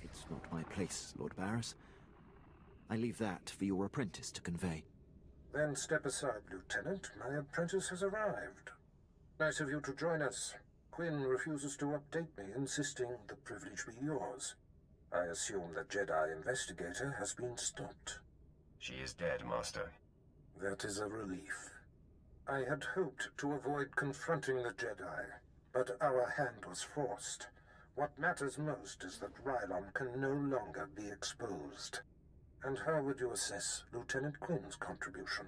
It's not my place, Lord Barris. I leave that for your apprentice to convey. Then step aside, Lieutenant. My apprentice has arrived. Nice of you to join us. Quinn refuses to update me, insisting the privilege be yours. I assume the Jedi investigator has been stopped. She is dead, Master. That is a relief. I had hoped to avoid confronting the Jedi, but our hand was forced. What matters most is that Rylon can no longer be exposed. And how would you assess Lieutenant Quinn's contribution?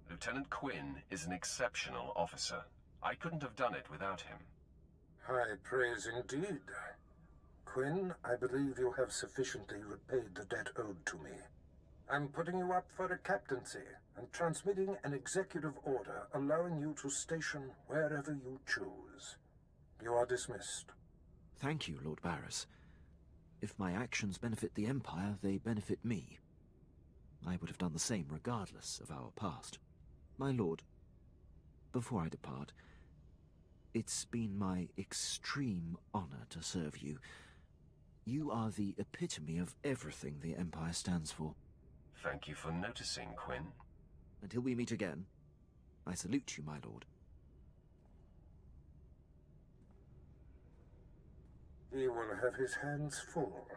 Lieutenant Quinn is an exceptional officer. I couldn't have done it without him. High praise indeed. Quinn, I believe you have sufficiently repaid the debt owed to me. I'm putting you up for a captaincy and transmitting an executive order allowing you to station wherever you choose. You are dismissed. Thank you, Lord Barris. If my actions benefit the Empire, they benefit me. I would have done the same regardless of our past. My lord, before I depart, it's been my extreme honor to serve you. You are the epitome of everything the Empire stands for. Thank you for noticing, Quinn. Until we meet again, I salute you, my lord. He will have his hands full.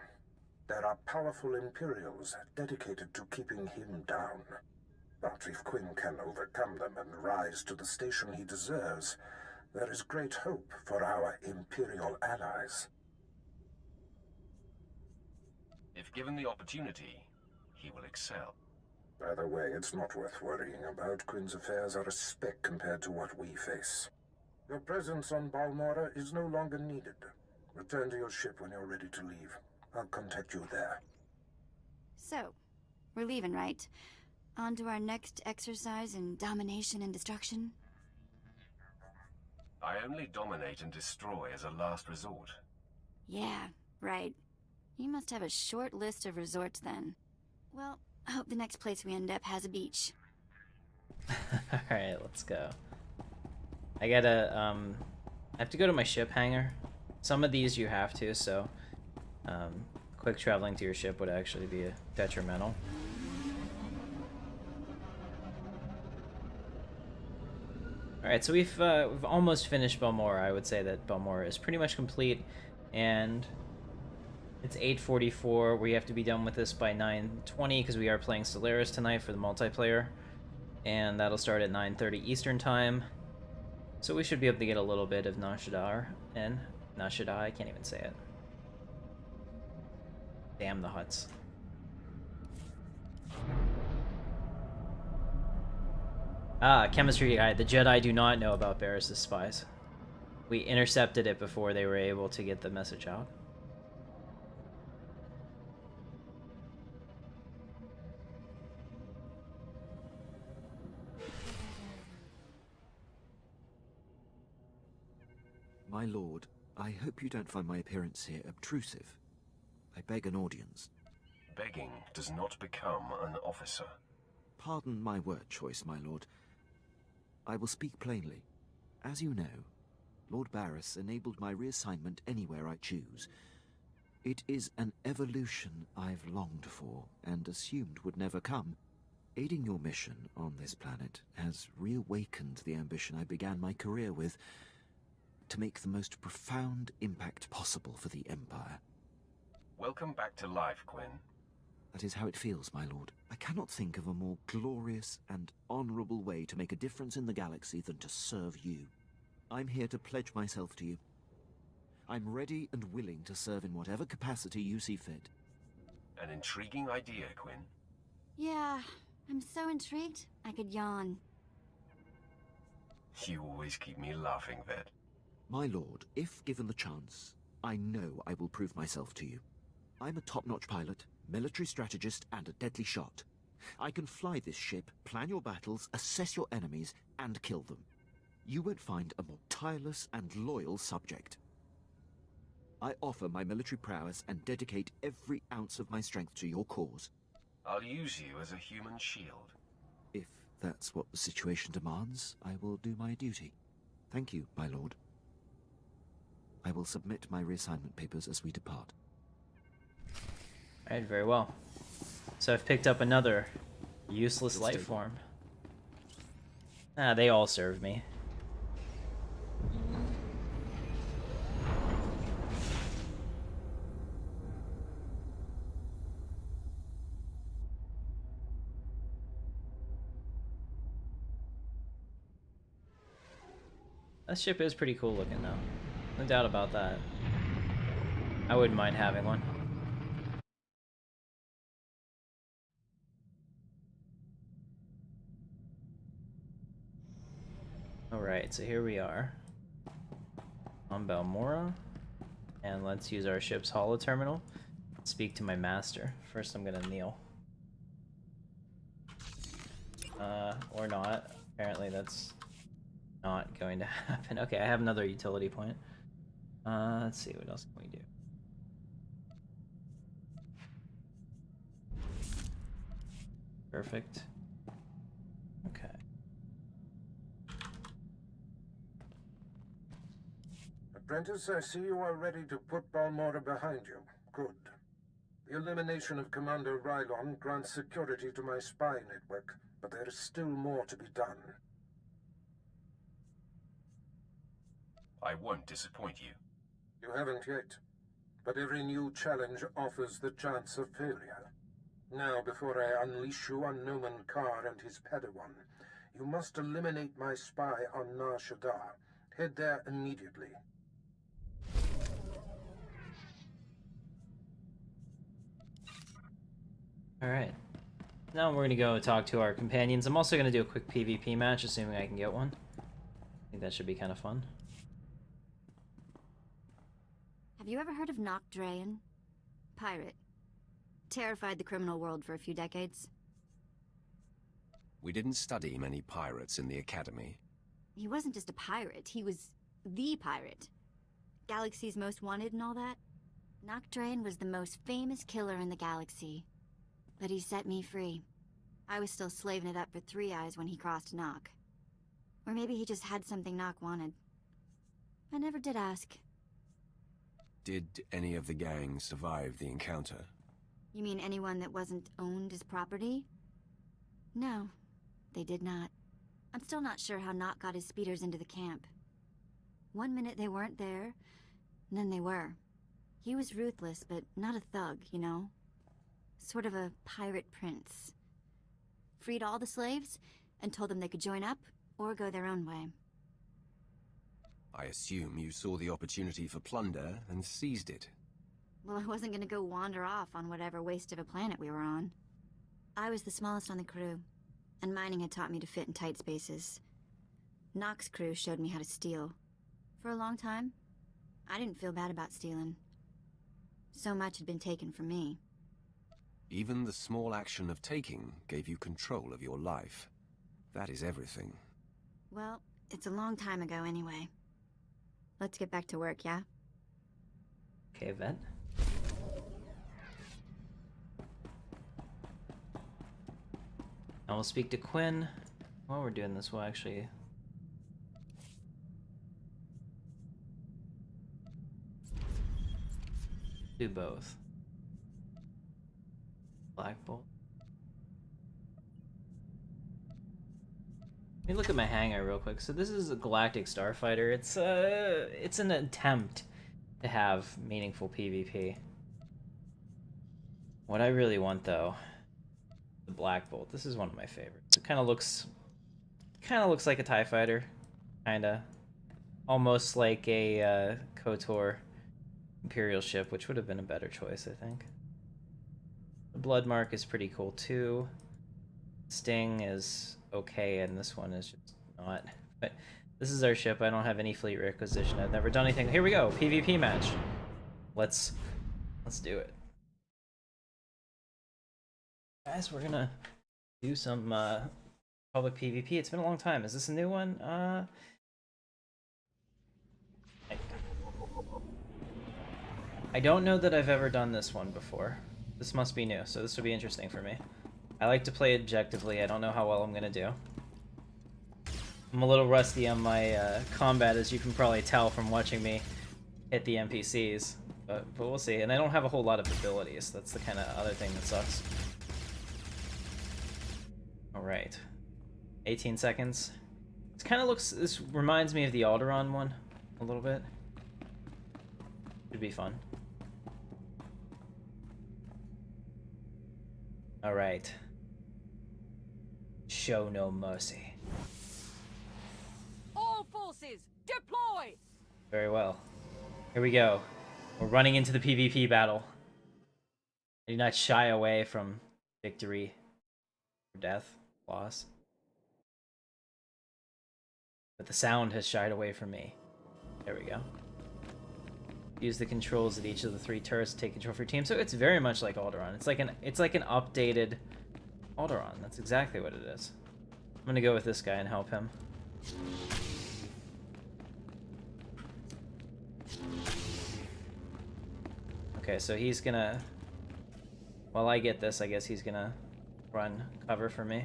There are powerful Imperials dedicated to keeping him down. But if Quinn can overcome them and rise to the station he deserves, there is great hope for our Imperial allies. If given the opportunity, he will excel. By the way, it's not worth worrying about. Quinn's affairs are a speck compared to what we face. Your presence on Balmora is no longer needed. Return to your ship when you're ready to leave. I'll contact you there. So, we're leaving, right? On to our next exercise in domination and destruction? I only dominate and destroy as a last resort. Yeah, right. You must have a short list of resorts then. Well, I hope the next place we end up has a beach. Alright, let's go. I gotta, I have to go to my ship hangar. Some of these you have to, so, quick traveling to your ship would actually be detrimental. Alright, so we've almost finished Balmora. I would say that Balmora is pretty much complete, and it's 8:44. We have to be done with this by 9:20 because we are playing Stellaris tonight for the multiplayer, and that'll start at 9:30 Eastern Time. So we should be able to get a little bit of SWTOR in. SWTOR, I can't even say it. Damn the Hutts. Ah, chemistry guide. The Jedi do not know about Barriss' spies. We intercepted it before they were able to get the message out. My lord, I hope you don't find my appearance here obtrusive. I beg an audience. Begging does not become an officer. Pardon my word choice, my lord. I will speak plainly. As you know, Lord Barriss enabled my reassignment anywhere I choose. It is an evolution I've longed for and assumed would never come. Aiding your mission on this planet has reawakened the ambition I began my career with, to make the most profound impact possible for the Empire. Welcome back to life, Quinn. That is how it feels, my lord. I cannot think of a more glorious and honorable way to make a difference in the galaxy than to serve you. I'm here to pledge myself to you. I'm ready and willing to serve in whatever capacity you see fit. An intriguing idea, Quinn. Yeah, I'm so intrigued, I could yawn. You always keep me laughing, Ved. My lord, if given the chance, I know I will prove myself to you. I'm a top-notch pilot, military strategist, and a deadly shot. I can fly this ship, plan your battles, assess your enemies, and kill them. You won't find a more tireless and loyal subject. I offer my military prowess and dedicate every ounce of my strength to your cause. I'll use you as a human shield. If that's what the situation demands, I will do my duty. Thank you, my lord. I will submit my reassignment papers as we depart. Alright, very well. So I've picked up another useless life form. Ah, they all serve me. That ship is pretty cool looking though. No doubt about that. I wouldn't mind having one. Alright, so here we are on Balmora, and let's use our ship's holo terminal. Speak to my master. First I'm gonna kneel. Or not. Apparently that's not going to happen. Okay, I have another utility point. Let's see, what else can we do? Perfect. Okay. Apprentice, I see you are ready to put Balmora behind you. Good. The elimination of Commander Rylon grants security to my spy network, but there is still more to be done. I won't disappoint you. You haven't yet, but every new challenge offers the chance of failure. Now, before I unleash you on Noman Karr and his Padawan, you must eliminate my spy on Nar Shaddaa. Head there immediately. Alright. Now we're gonna go talk to our companions. I'm also gonna do a quick PvP match, assuming I can get one. I think that should be kind of fun. Have you ever heard of Nock Drayen? Pirate. Terrified the criminal world for a few decades. We didn't study many pirates in the academy. He wasn't just a pirate, he was the pirate. Galaxy's most wanted and all that. Nock Drayen was the most famous killer in the galaxy. But he set me free. I was still slaving it up for Three Eyes when he crossed Nock. Or maybe he just had something Nock wanted. I never did ask. Did any of the gang survive the encounter? You mean anyone that wasn't owned as property? No, they did not. I'm still not sure how Nock got his speeders into the camp. One minute they weren't there, and then they were. He was ruthless, but not a thug, you know? Sort of a pirate prince. Freed all the slaves, and told them they could join up, or go their own way. I assume you saw the opportunity for plunder and seized it. Well, I wasn't gonna go wander off on whatever waste of a planet we were on. I was the smallest on the crew, and mining had taught me to fit in tight spaces. Nock's crew showed me how to steal. For a long time, I didn't feel bad about stealing. So much had been taken from me. Even the small action of taking gave you control of your life. That is everything. Well, it's a long time ago anyway. Let's get back to work, yeah? Okay, vet. Now we'll speak to Quinn. While we're doing this, we'll actually... do both. Black Bolt. Let me look at my hangar real quick. So this is a Galactic Starfighter. It's an attempt to have meaningful PvP. What I really want though, the Black Bolt. This is one of my favorites. It kind of looks like a TIE fighter, kinda, almost like a KOTOR Imperial ship, which would have been a better choice, I think. The Blood Mark is pretty cool too. Sting is okay, and this one is just not. But this is our ship. I don't have any fleet requisition. I've never done anything. Here we go, PvP match. Let's do it, guys. We're gonna do some public PvP. It's been a long time. Is this a new one? I don't know that I've ever done this one before. This must be new, so this will be interesting for me. I like to play objectively. I don't know how well I'm gonna do. I'm a little rusty on my combat, as you can probably tell from watching me hit the NPCs, but we'll see. And I don't have a whole lot of abilities. That's the kind of other thing that sucks. All right, 18 seconds. This reminds me of the Alderaan one a little bit. Should be fun. All right. Show no mercy. All forces, deploy! Very well. Here we go. We're running into the PvP battle. I do not shy away from victory or death, loss. But the sound has shied away from me. There we go. Use the controls at each of the 3 turrets to take control for your team. So it's very much like Alderaan. It's like an updated Alderaan. That's exactly what it is. I'm gonna go with this guy and help him. Okay, so he's gonna... While I get this, I guess he's gonna run cover for me.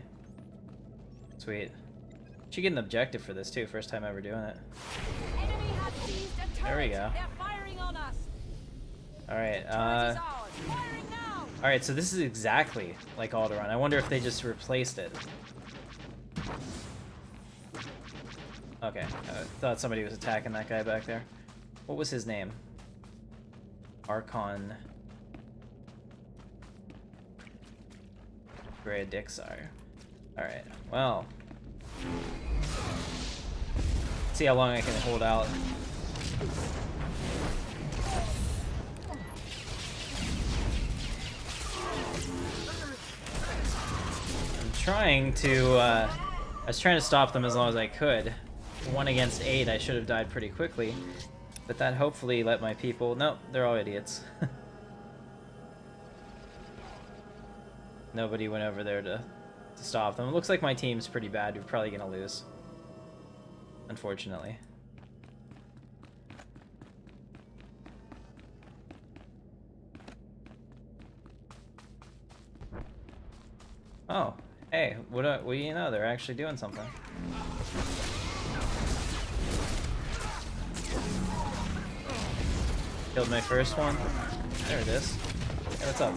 Sweet. Should get an objective for this too. First time ever doing it. There we go. Alright, alright, so this is exactly like Alderaan. I wonder if they just replaced it. Okay, I thought somebody was attacking that guy back there. What was his name? Archon... Gray Dixar. Alright, well... see how long I can hold out. trying to stop them as long as I could. 1 against 8, I should have died pretty quickly. But that hopefully let my people... Nope, they're all idiots. Nobody went over there to stop them. It looks like my team's pretty bad. We're probably gonna lose. Unfortunately. Oh, hey, what do you know? They're actually doing something. Killed my first one. There it is. Hey, what's up?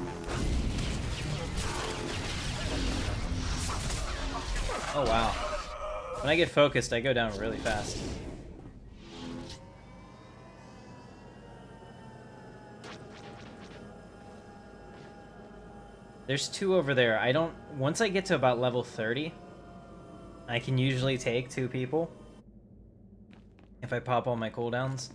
Oh wow. When I get focused, I go down really fast. There's 2 over there. Once I get to about level 30, I can usually take 2 people. If I pop all my cooldowns.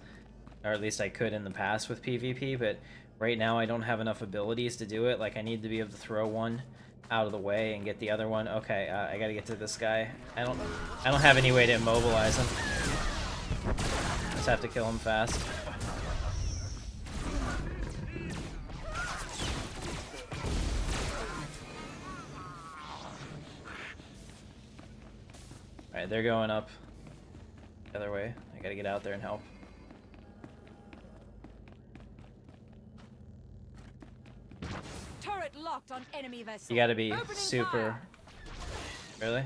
Or at least I could in the past with PvP, but right now I don't have enough abilities to do it. Like, I need to be able to throw one out of the way and get the other one. Okay, I gotta get to this guy. I don't have any way to immobilize him. Just have to kill him fast. Alright, they're going up the other way. I gotta get out there and help. Turret locked on enemy vessel. You gotta be Opening super... fire. Really?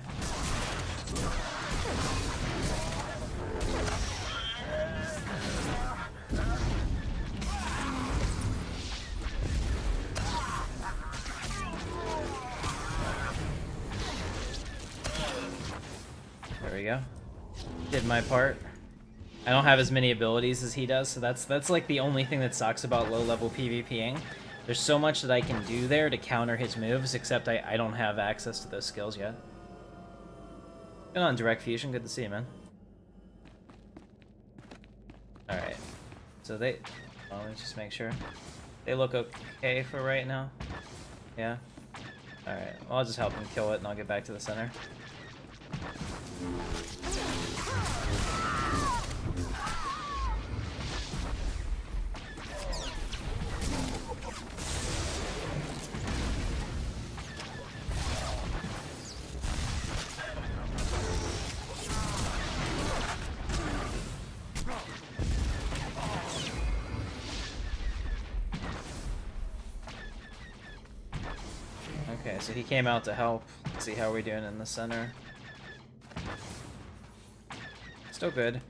There we go. Did my part. I don't have as many abilities as he does, so that's like the only thing that sucks about low-level PvPing. There's so much that I can do there to counter his moves, except I don't have access to those skills yet. Good on, Direct Fusion. Good to see you, man. Alright. So they... Oh, let me just make sure. They look okay for right now. Yeah? Alright. Well, I'll just help him kill it, and I'll get back to the center. Okay, so he came out to help. Let's see how we're doing in the center. Still good.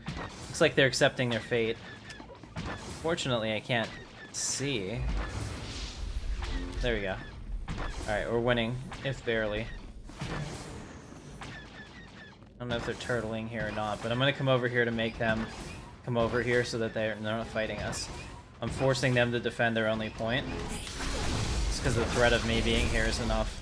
Looks like they're accepting their fate. Fortunately, I can't see. There we go. Alright, we're winning, if barely. I don't know if they're turtling here or not, but I'm gonna come over here to make them come over here so that they're not fighting us. I'm forcing them to defend their only point. Just because the threat of me being here is enough.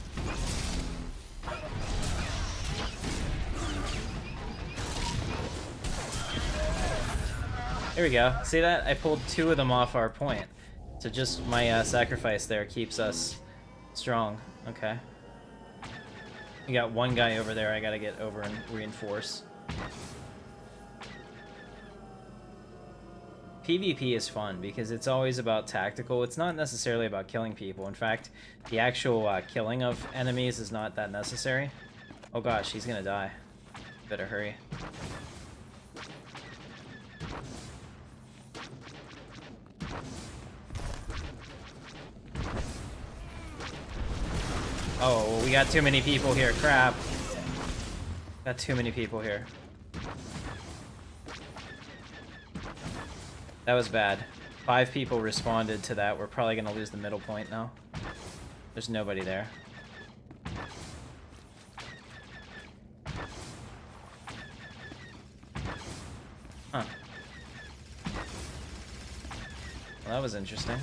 Here we go. See that? I pulled 2 of them off our point. So just my sacrifice there keeps us strong. Okay. We got 1 guy over there I gotta get over and reinforce. PvP is fun because it's always about tactical. It's not necessarily about killing people. In fact, the actual killing of enemies is not that necessary. Oh gosh, he's gonna die. Better hurry. Oh, we got too many people here. Crap. Got too many people here. That was bad. 5 people responded to that. We're probably gonna lose the middle point now. There's nobody there. Huh. Well, that was interesting.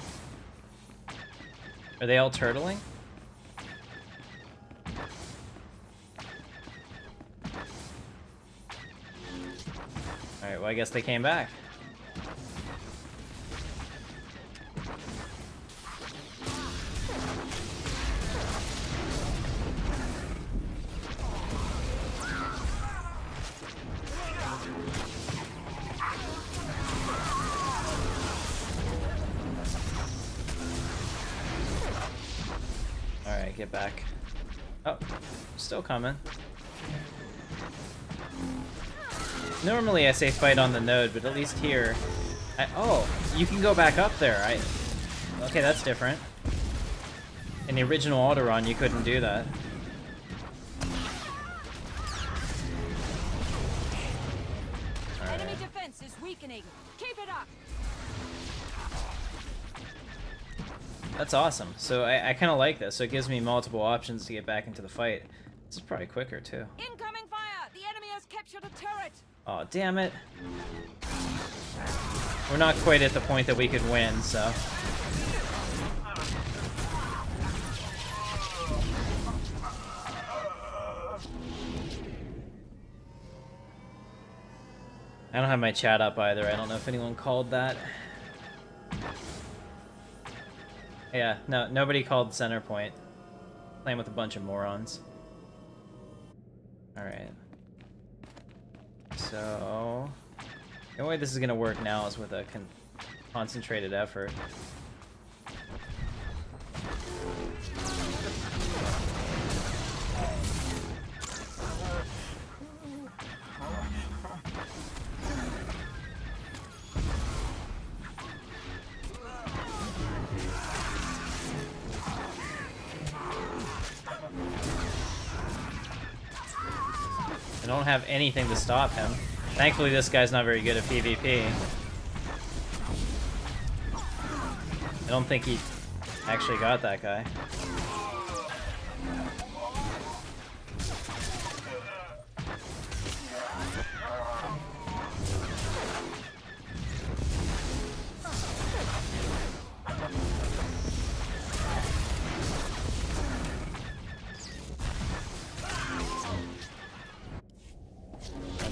Are they all turtling? Alright, well I guess they came back. Alright, get back. Oh, still coming. Normally I say fight on the node, but at least here... oh, you can go back up there. Okay, that's different. In the original auto-run, you couldn't do that. Enemy defense is weakening. Keep it up. That's awesome. So I kind of like this. So it gives me multiple options to get back into the fight. This is probably quicker, too. Incoming fire! The enemy has captured a turret! Oh, damn it. We're not quite at the point that we could win, so... I don't have my chat up either. I don't know if anyone called that. Yeah, no, nobody called center point. Playing with a bunch of morons. Alright. So... the only way this is gonna work now is with a concentrated effort. I don't have anything to stop him. Thankfully, this guy's not very good at PvP. I don't think he actually got that guy.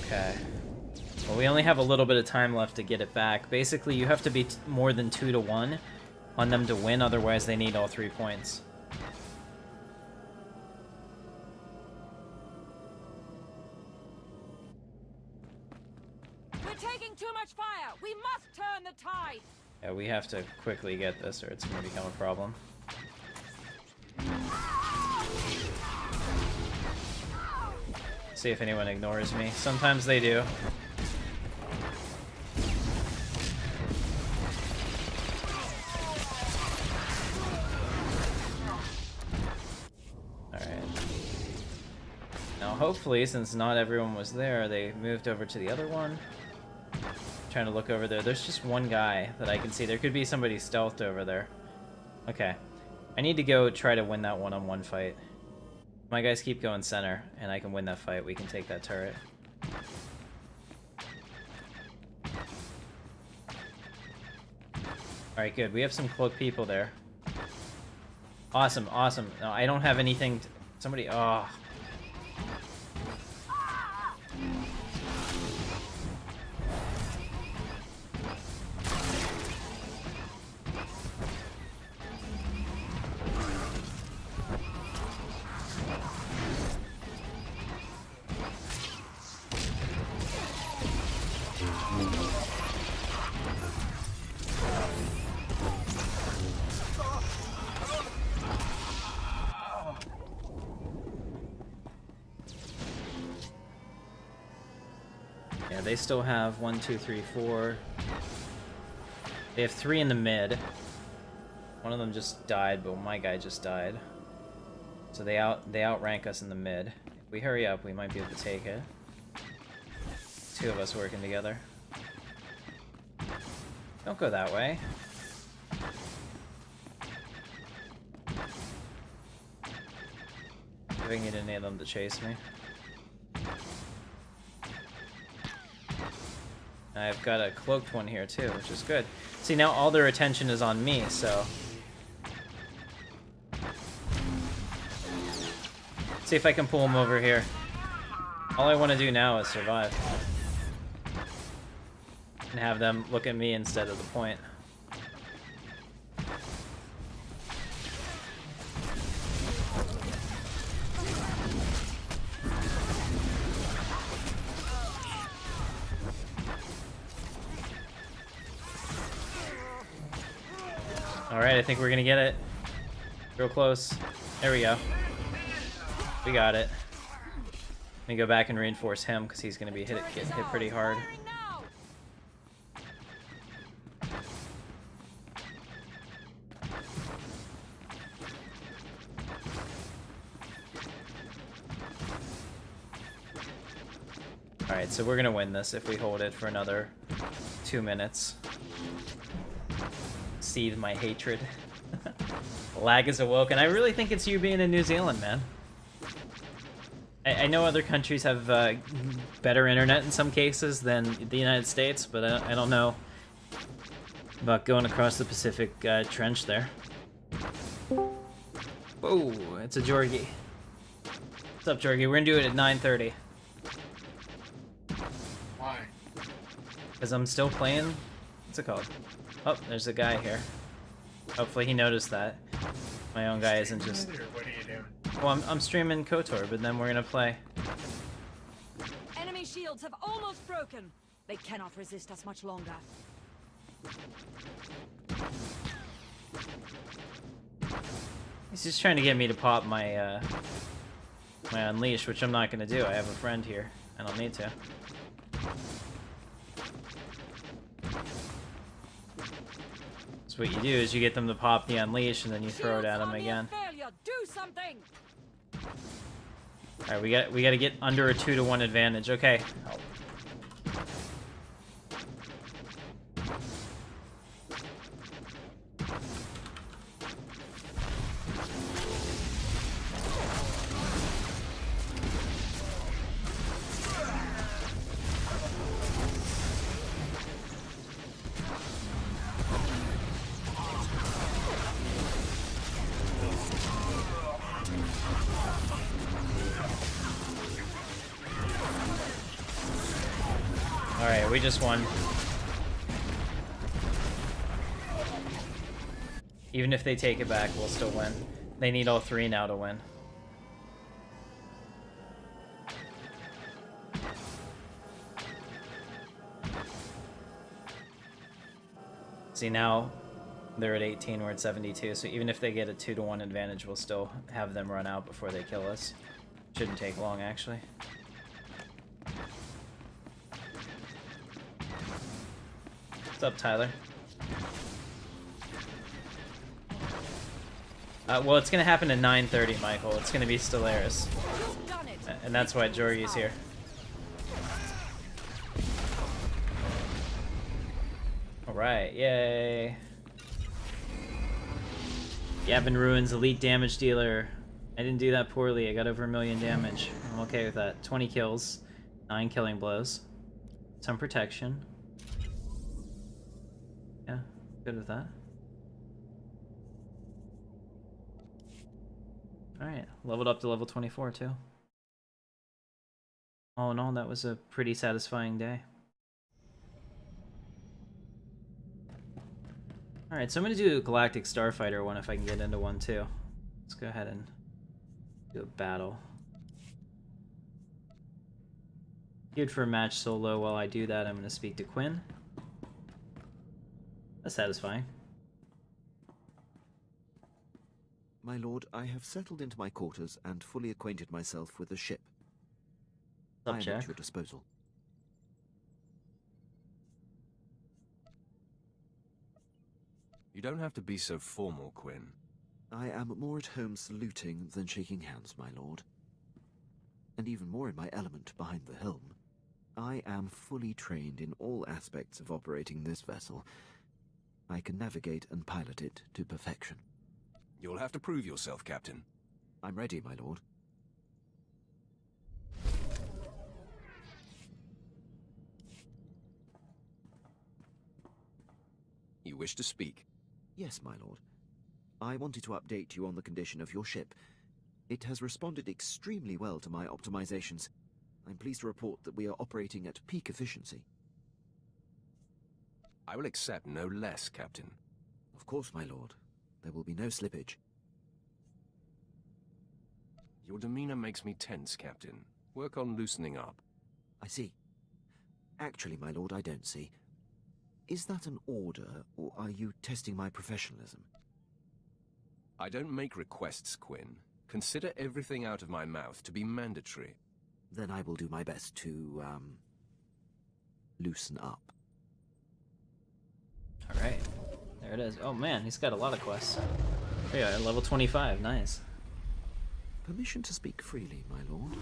Okay. Well, we only have a little bit of time left to get it back. Basically, you have to be more than 2-1 on them to win, otherwise they need all 3 points. We're taking too much fire! We must turn the tide! Yeah, we have to quickly get this or it's going to become a problem. See if anyone ignores me. Sometimes they do. Alright. Now hopefully, since not everyone was there, they moved over to the other one. Trying to look over there. There's just one guy that I can see. There could be somebody stealthed over there. Okay. I need to go try to win that one-on-one fight. My guys keep going center, and I can win that fight. We can take that turret. Alright, good. We have some cloaked people there. Awesome, awesome. No, I don't have anything... Somebody... Oh. Yeah, they still have 1, 2, 3, 4. They have 3 in the mid. One of them just died, but my guy just died. So they outrank us in the mid. If we hurry up, we might be able to take it. 2 of us working together. Don't go that way. If I can get any of them to chase me. I've got a cloaked one here too, which is good. See, now all their attention is on me, so... See if I can pull them over here. All I want to do now is survive. And have them look at me instead of the point. Alright, I think we're gonna get it. Real close. There we go. We got it. Let me go back and reinforce him because he's going to be getting hit pretty hard. Alright, so we're going to win this if we hold it for another 2 minutes. Seethe my hatred. Lag is awoken. I really think it's you being in New Zealand, man. I know other countries have better internet in some cases than the United States, but I don't know about going across the Pacific Trench there. Whoa, it's a Jorgie. What's up, Jorgie? We're gonna do it at 9:30. Why? Because I'm still playing... What's it called? Oh, there's a guy here. Hopefully he noticed that. My own guy isn't just... What are you doing? Well, I'm streaming KOTOR, but then we're gonna play. Enemy shields have almost broken. They cannot resist us much longer. He's just trying to get me to pop my my unleash, which I'm not gonna do. I have a friend here. I don't need to. So what you do is you get them to pop the unleash, and then you throw it at them again. Do something. All right, we got to get under a 2-to-1 advantage. Okay. Alright, we just won. Even if they take it back, we'll still win. They need all 3 now to win. See, now they're at 18, we're at 72, so even if they get a 2-to-1 advantage, we'll still have them run out before they kill us. Shouldn't take long, actually. What's up, Tyler? Well, it's gonna happen at 9:30, Michael. It's gonna be Stellaris. And that's why Jorgie's here. Alright, yay. Yavin Ruins, elite damage dealer. I didn't do that poorly. I got over 1 million damage. I'm okay with that. 20 kills, 9 killing blows, some protection. Yeah, good with that. Alright, leveled up to level 24 too. All in all, that was a pretty satisfying day. Alright, so I'm going to do a Galactic Starfighter one if I can get into one too. Let's go ahead and do a battle. Good for a match solo. While I do that, I'm going to speak to Quinn. That's satisfying. My lord, I have settled into my quarters and fully acquainted myself with the ship. I am at your disposal. You don't have to be so formal, Quinn. I am more at home saluting than shaking hands, my lord. And even more in my element behind the helm. I am fully trained in all aspects of operating this vessel. I can navigate and pilot it to perfection. You'll have to prove yourself, Captain. I'm ready, my lord. You wish to speak? Yes, my lord. I wanted to update you on the condition of your ship. It has responded extremely well to my optimizations. I'm pleased to report that we are operating at peak efficiency. I will accept no less, Captain. Of course, my lord. There will be no slippage. Your demeanor makes me tense, Captain. Work on loosening up. I see. Actually, my lord, I don't see. Is that an order, or are you testing my professionalism? I don't make requests, Quinn. Consider everything out of my mouth to be mandatory. Then I will do my best to, loosen up. Alright. There it is. Oh man, he's got a lot of quests. Oh yeah, level 25. Nice. Permission to speak freely, my lord.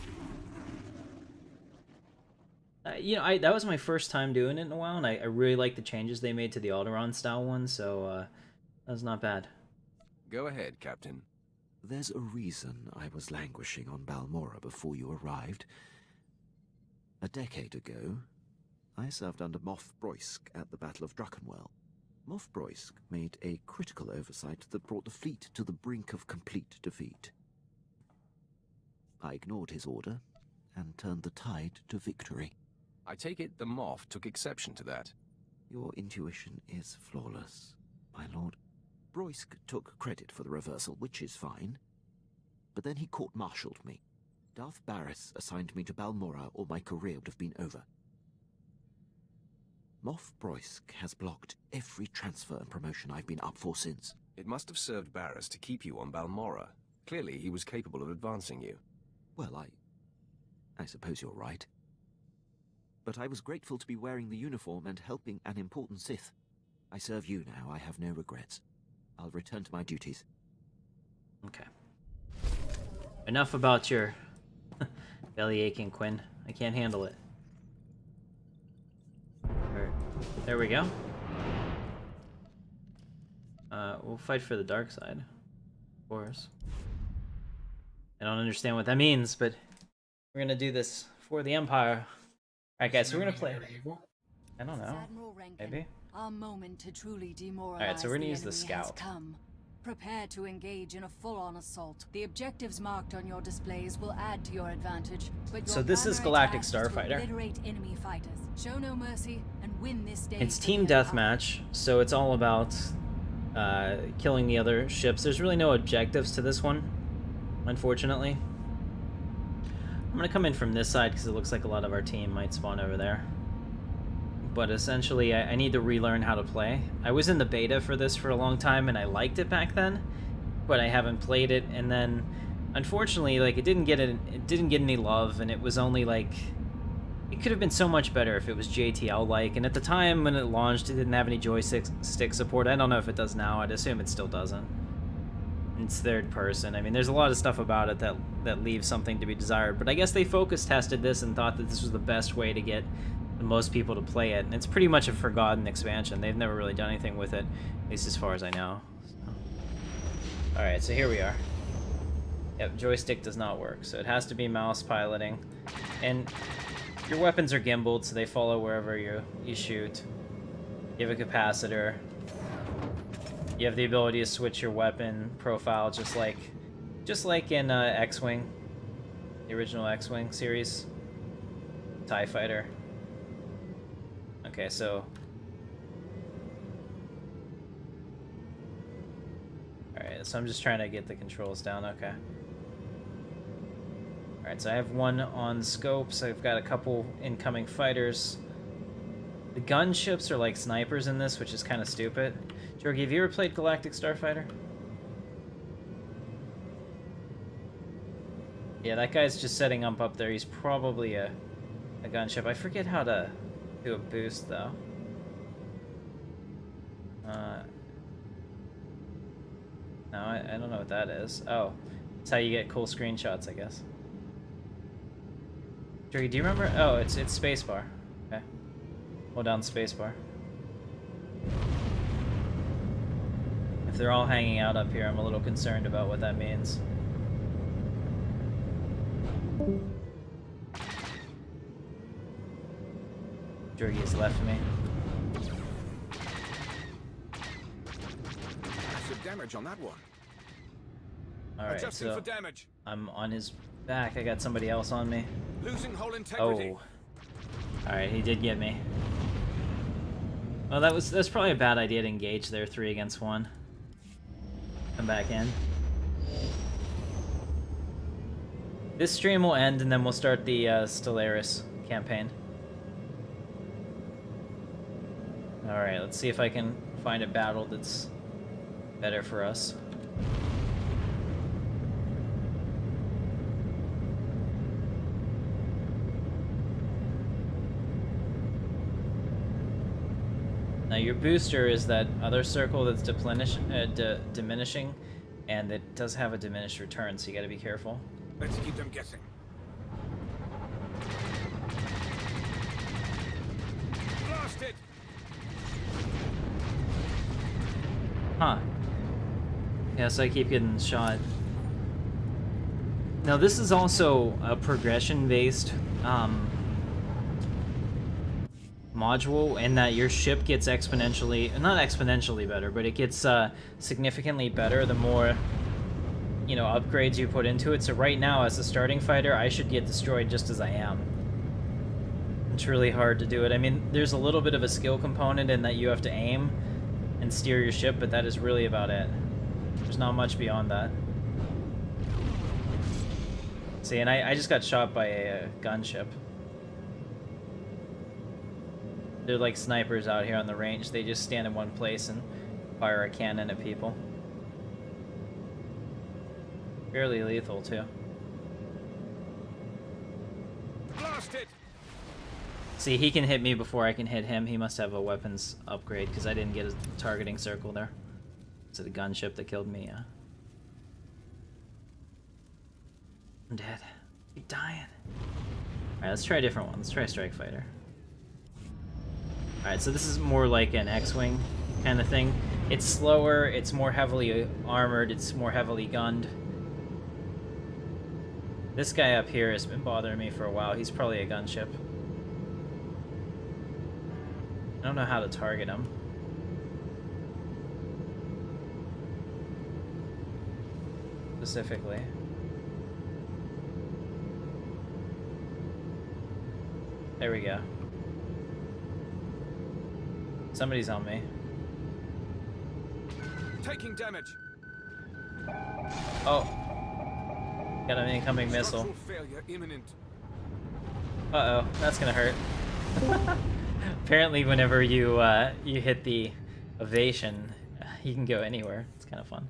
You know, that was my first time doing it in a while, and I really like the changes they made to the Alderaan style one, so that was not bad. Go ahead, Captain. There's a reason I was languishing on Balmorra before you arrived. A decade ago, I served under Moff Broysk at the Battle of Druckenwell. Moff Broysk made a critical oversight that brought the fleet to the brink of complete defeat. I ignored his order and turned the tide to victory. I take it the Moff took exception to that. Your intuition is flawless, my lord. Broysk took credit for the reversal, which is fine. But then he court-martialed me. Darth Barris assigned me to Balmorra, or my career would have been over. Moff Broysk has blocked every transfer and promotion I've been up for since. It must have served Barris to keep you on Balmorra. Clearly, he was capable of advancing you. Well, I suppose you're right. But I was grateful to be wearing the uniform and helping an important Sith. I serve you now, I have no regrets. I'll return to my duties. Okay. Enough about your belly aching, Quinn. I can't handle it. There we go. We'll fight for the dark side, of course. I don't understand what that means, but we're gonna do this for the Empire. Alright guys, so we're gonna play. I don't know. Maybe? Our moment to truly demoralize. Alright, so we're gonna use the scout. Prepare to engage in a full-on assault. The objectives marked on your displays will add to your advantage, but so this is Galactic Starfighter. Obliterate enemy fighters. Show no mercy and win this day. It's team deathmatch, so it's all about killing the other ships. There's really no objectives to this one, unfortunately. I'm gonna come in from this side because it looks like a lot of our team might spawn over there. But essentially, I need to relearn how to play. I was in the beta for this for a long time, and I liked it back then, but I haven't played it. And then, unfortunately, like it didn't get any love, and it was only like it could have been so much better if it was JTL-like. And at the time when it launched, it didn't have any joystick support. I don't know if it does now. I'd assume it still doesn't. It's third person. I mean, there's a lot of stuff about it that leaves something to be desired. But I guess they focus tested this and thought that this was the best way to get most people to play it, and it's pretty much a forgotten expansion. They've never really done anything with it, at least as far as I know. So. Alright, so here we are. Yep, joystick does not work, so it has to be mouse piloting. And your weapons are gimbaled, so they follow wherever you shoot. You have a capacitor. You have the ability to switch your weapon profile just like in X-Wing, the original X-Wing series. TIE Fighter. Okay, so... Alright, so I'm just trying to get the controls down, okay. Alright, so I have one on scopes, I've got a couple incoming fighters. The gunships are like snipers in this, which is kind of stupid. Jorgie, have you ever played Galactic Starfighter? Yeah, that guy's just setting up there. He's probably a gunship. I forget how to do a boost, though. No, I don't know what that is. Oh, it's how you get cool screenshots, I guess. Jorgie, do you remember? Oh, it's spacebar. Okay. Hold down spacebar. If they're all hanging out up here, I'm a little concerned about what that means. Jorgie has left me. Massive damage on that one. Alright, so for damage. I'm on his back. I got somebody else on me. Losing whole integrity. Oh. Alright, he did get me. Well, that's probably a bad idea to engage there, 3 against 1. Come back in. This stream will end, and then we'll start the Stellaris campaign. Alright, let's see if I can find a battle that's better for us. Now your booster is that other circle that's diminishing, and it does have a diminished return, so you gotta be careful. Let's keep them guessing. Blast it! Huh. Yeah, so I keep getting shot. Now this is also a progression-based module, in that your ship gets exponentially, not exponentially better, but it gets significantly better the more, you know, upgrades you put into it. So right now, as a starting fighter, I should get destroyed just as I am. It's really hard to do it. I mean, there's a little bit of a skill component in that you have to aim and steer your ship, but that is really about it. There's not much beyond that. See, and I just got shot by a gunship. They're like snipers out here on the range. They just stand in one place and fire a cannon at people. Fairly lethal, too. Blast it! See, he can hit me before I can hit him. He must have a weapons upgrade, because I didn't get a targeting circle there. Is it a gunship that killed me? Yeah. I'm dead. Keep dying. Alright, let's try a different one. Let's try Strike Fighter. Alright, so this is more like an X-Wing kind of thing. It's slower, it's more heavily armored, it's more heavily gunned. This guy up here has been bothering me for a while. He's probably a gunship. I don't know how to target him. Specifically. There we go. Somebody's on me. Taking damage. Oh. Got an incoming missile. Failure imminent. Uh-oh, that's gonna hurt. Apparently whenever you you hit the evasion, you can go anywhere. It's kind of fun.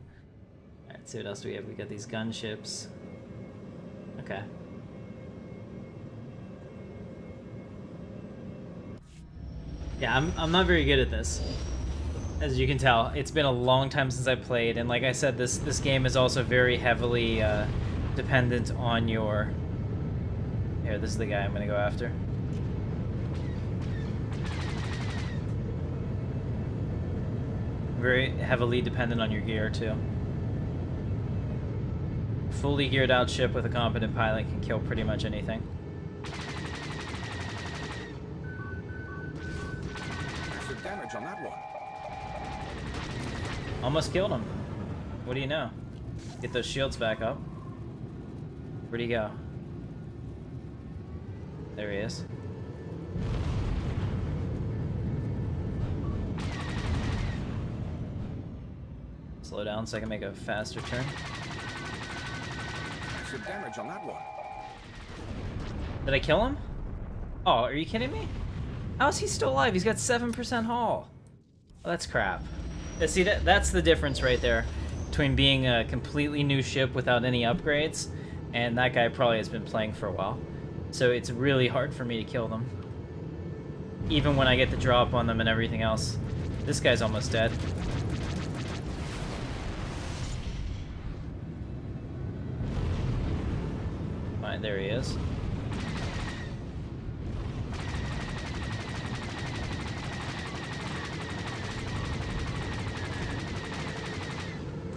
Alright, let's see what else do we have. We got these gunships. Okay. Yeah, I'm not very good at this. As you can tell, it's been a long time since I played, and like I said, this game is also very heavily dependent on your... Here, this is the guy I'm gonna go after. Very heavily dependent on your gear, too. Fully geared out ship with a competent pilot can kill pretty much anything. Massive damage on that one. Almost killed him. What do you know? Get those shields back up. Where'd he go? There he is. Slow down so I can make a faster turn. Massive damage on that one. Did I kill him? Oh, are you kidding me? How is he still alive? He's got 7% hull. Oh, that's crap. See, that's the difference right there between being a completely new ship without any upgrades, and that guy probably has been playing for a while. So it's really hard for me to kill them. Even when I get the drop on them and everything else. This guy's almost dead. Fine, there he is.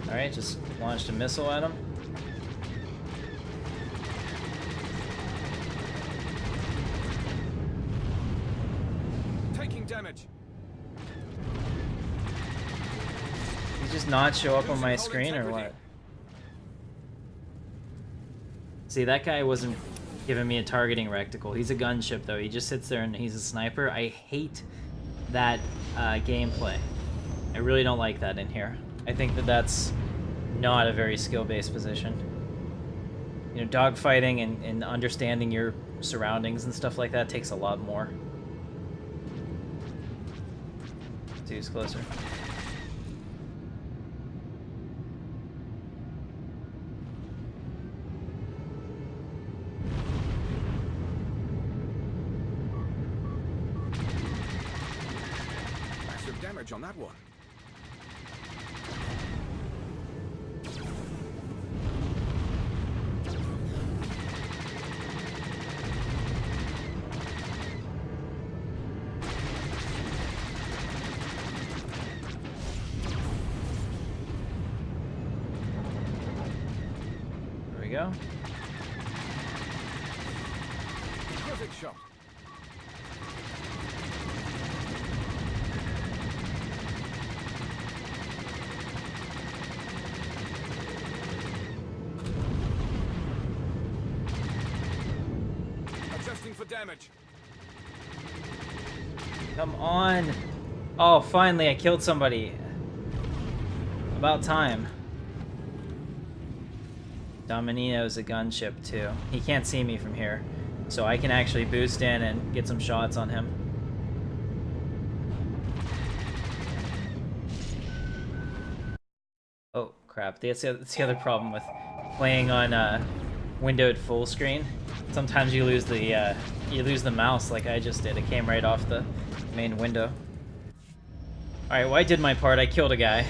Alright, just launched a missile at him. Taking damage. He just not show up on my screen or what? See, that guy wasn't giving me a targeting reticle. He's a gunship though. He just sits there and he's a sniper. I hate that gameplay. I really don't like that in here. I think that that's not a very skill-based position. You know, dogfighting and understanding your surroundings and stuff like that takes a lot more. See who's closer. damage on that one. There we go. Perfect shot. Adjusting for damage. Come on. Oh, finally, I killed somebody. About time. Dominino's a gunship, too. He can't see me from here, so I can actually boost in and get some shots on him. Oh, crap. That's the other problem with playing on windowed full screen. Sometimes you lose the mouse like I just did. It came right off the main window. Alright, well, I did my part. I killed a guy.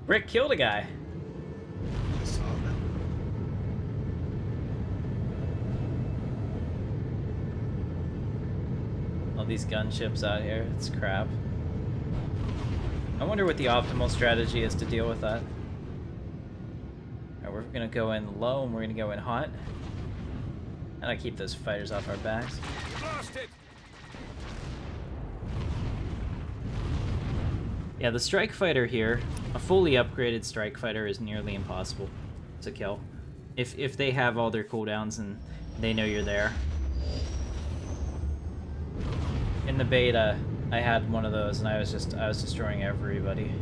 Brick killed a guy. All these gunships out here. It's crap. I wonder what the optimal strategy is to deal with that. Alright, we're gonna go in low and we're gonna go in hot. And I keep those fighters off our backs. Blast it. Yeah, the strike fighter here, a fully upgraded strike fighter is nearly impossible to kill. If they have all their cooldowns and they know you're there. In the beta, I had one of those and I was destroying everybody.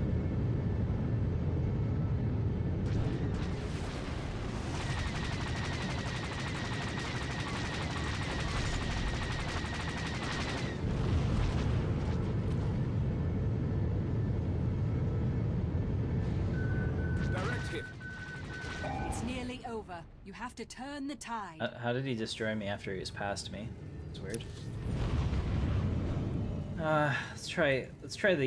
It's nearly over. You have to turn the tide. How did he destroy me after he was past me? It's weird. Let's try the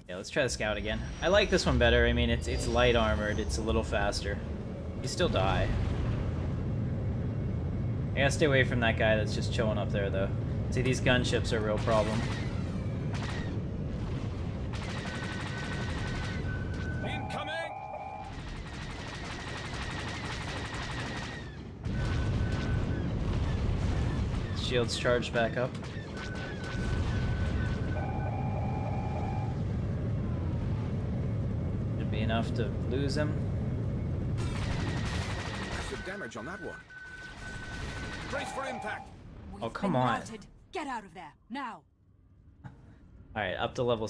yeah, let's try the scout again. I like this one better. I mean, it's light armored. It's a little faster. You still die. I gotta stay away from that guy that's just chilling up there, though. See, these gunships are a real problem. Incoming. Shields charged back up. Should be enough to lose him. Massive damage on that one. Brace for impact. Oh, come on. Get out of there now. Alright, up to level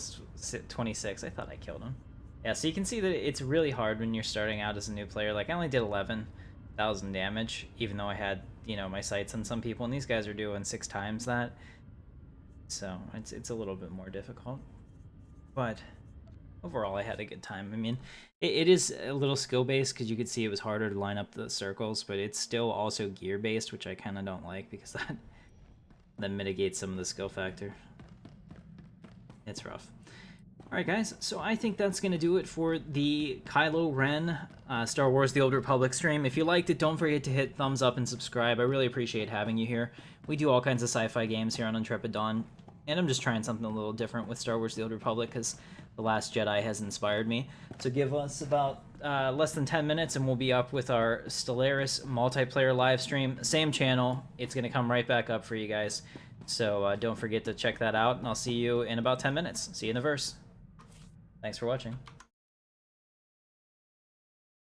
26. I thought I killed him. Yeah, so you can see that it's really hard when you're starting out as a new player. Like, I only did 11,000 damage, even though I had, you know, my sights on some people, and these guys are doing 6 times that. So, it's a little bit more difficult. But overall, I had a good time. I mean, it is a little skill-based, because you could see it was harder to line up the circles, but it's still also gear-based, which I kind of don't like, because that mitigates some of the skill factor. It's rough. Alright guys, so I think that's going to do it for the Kylo Ren Star Wars The Old Republic stream. If you liked it, don't forget to hit thumbs up and subscribe. I really appreciate having you here. We do all kinds of sci-fi games here on Intrepid Dawn, and I'm just trying something a little different with Star Wars The Old Republic because The Last Jedi has inspired me. So give us about less than 10 minutes and we'll be up with our Stellaris multiplayer live stream. Same channel. It's going to come right back up for you guys. So don't forget to check that out, and I'll see you in about 10 minutes. See you in the verse. Thanks for watching.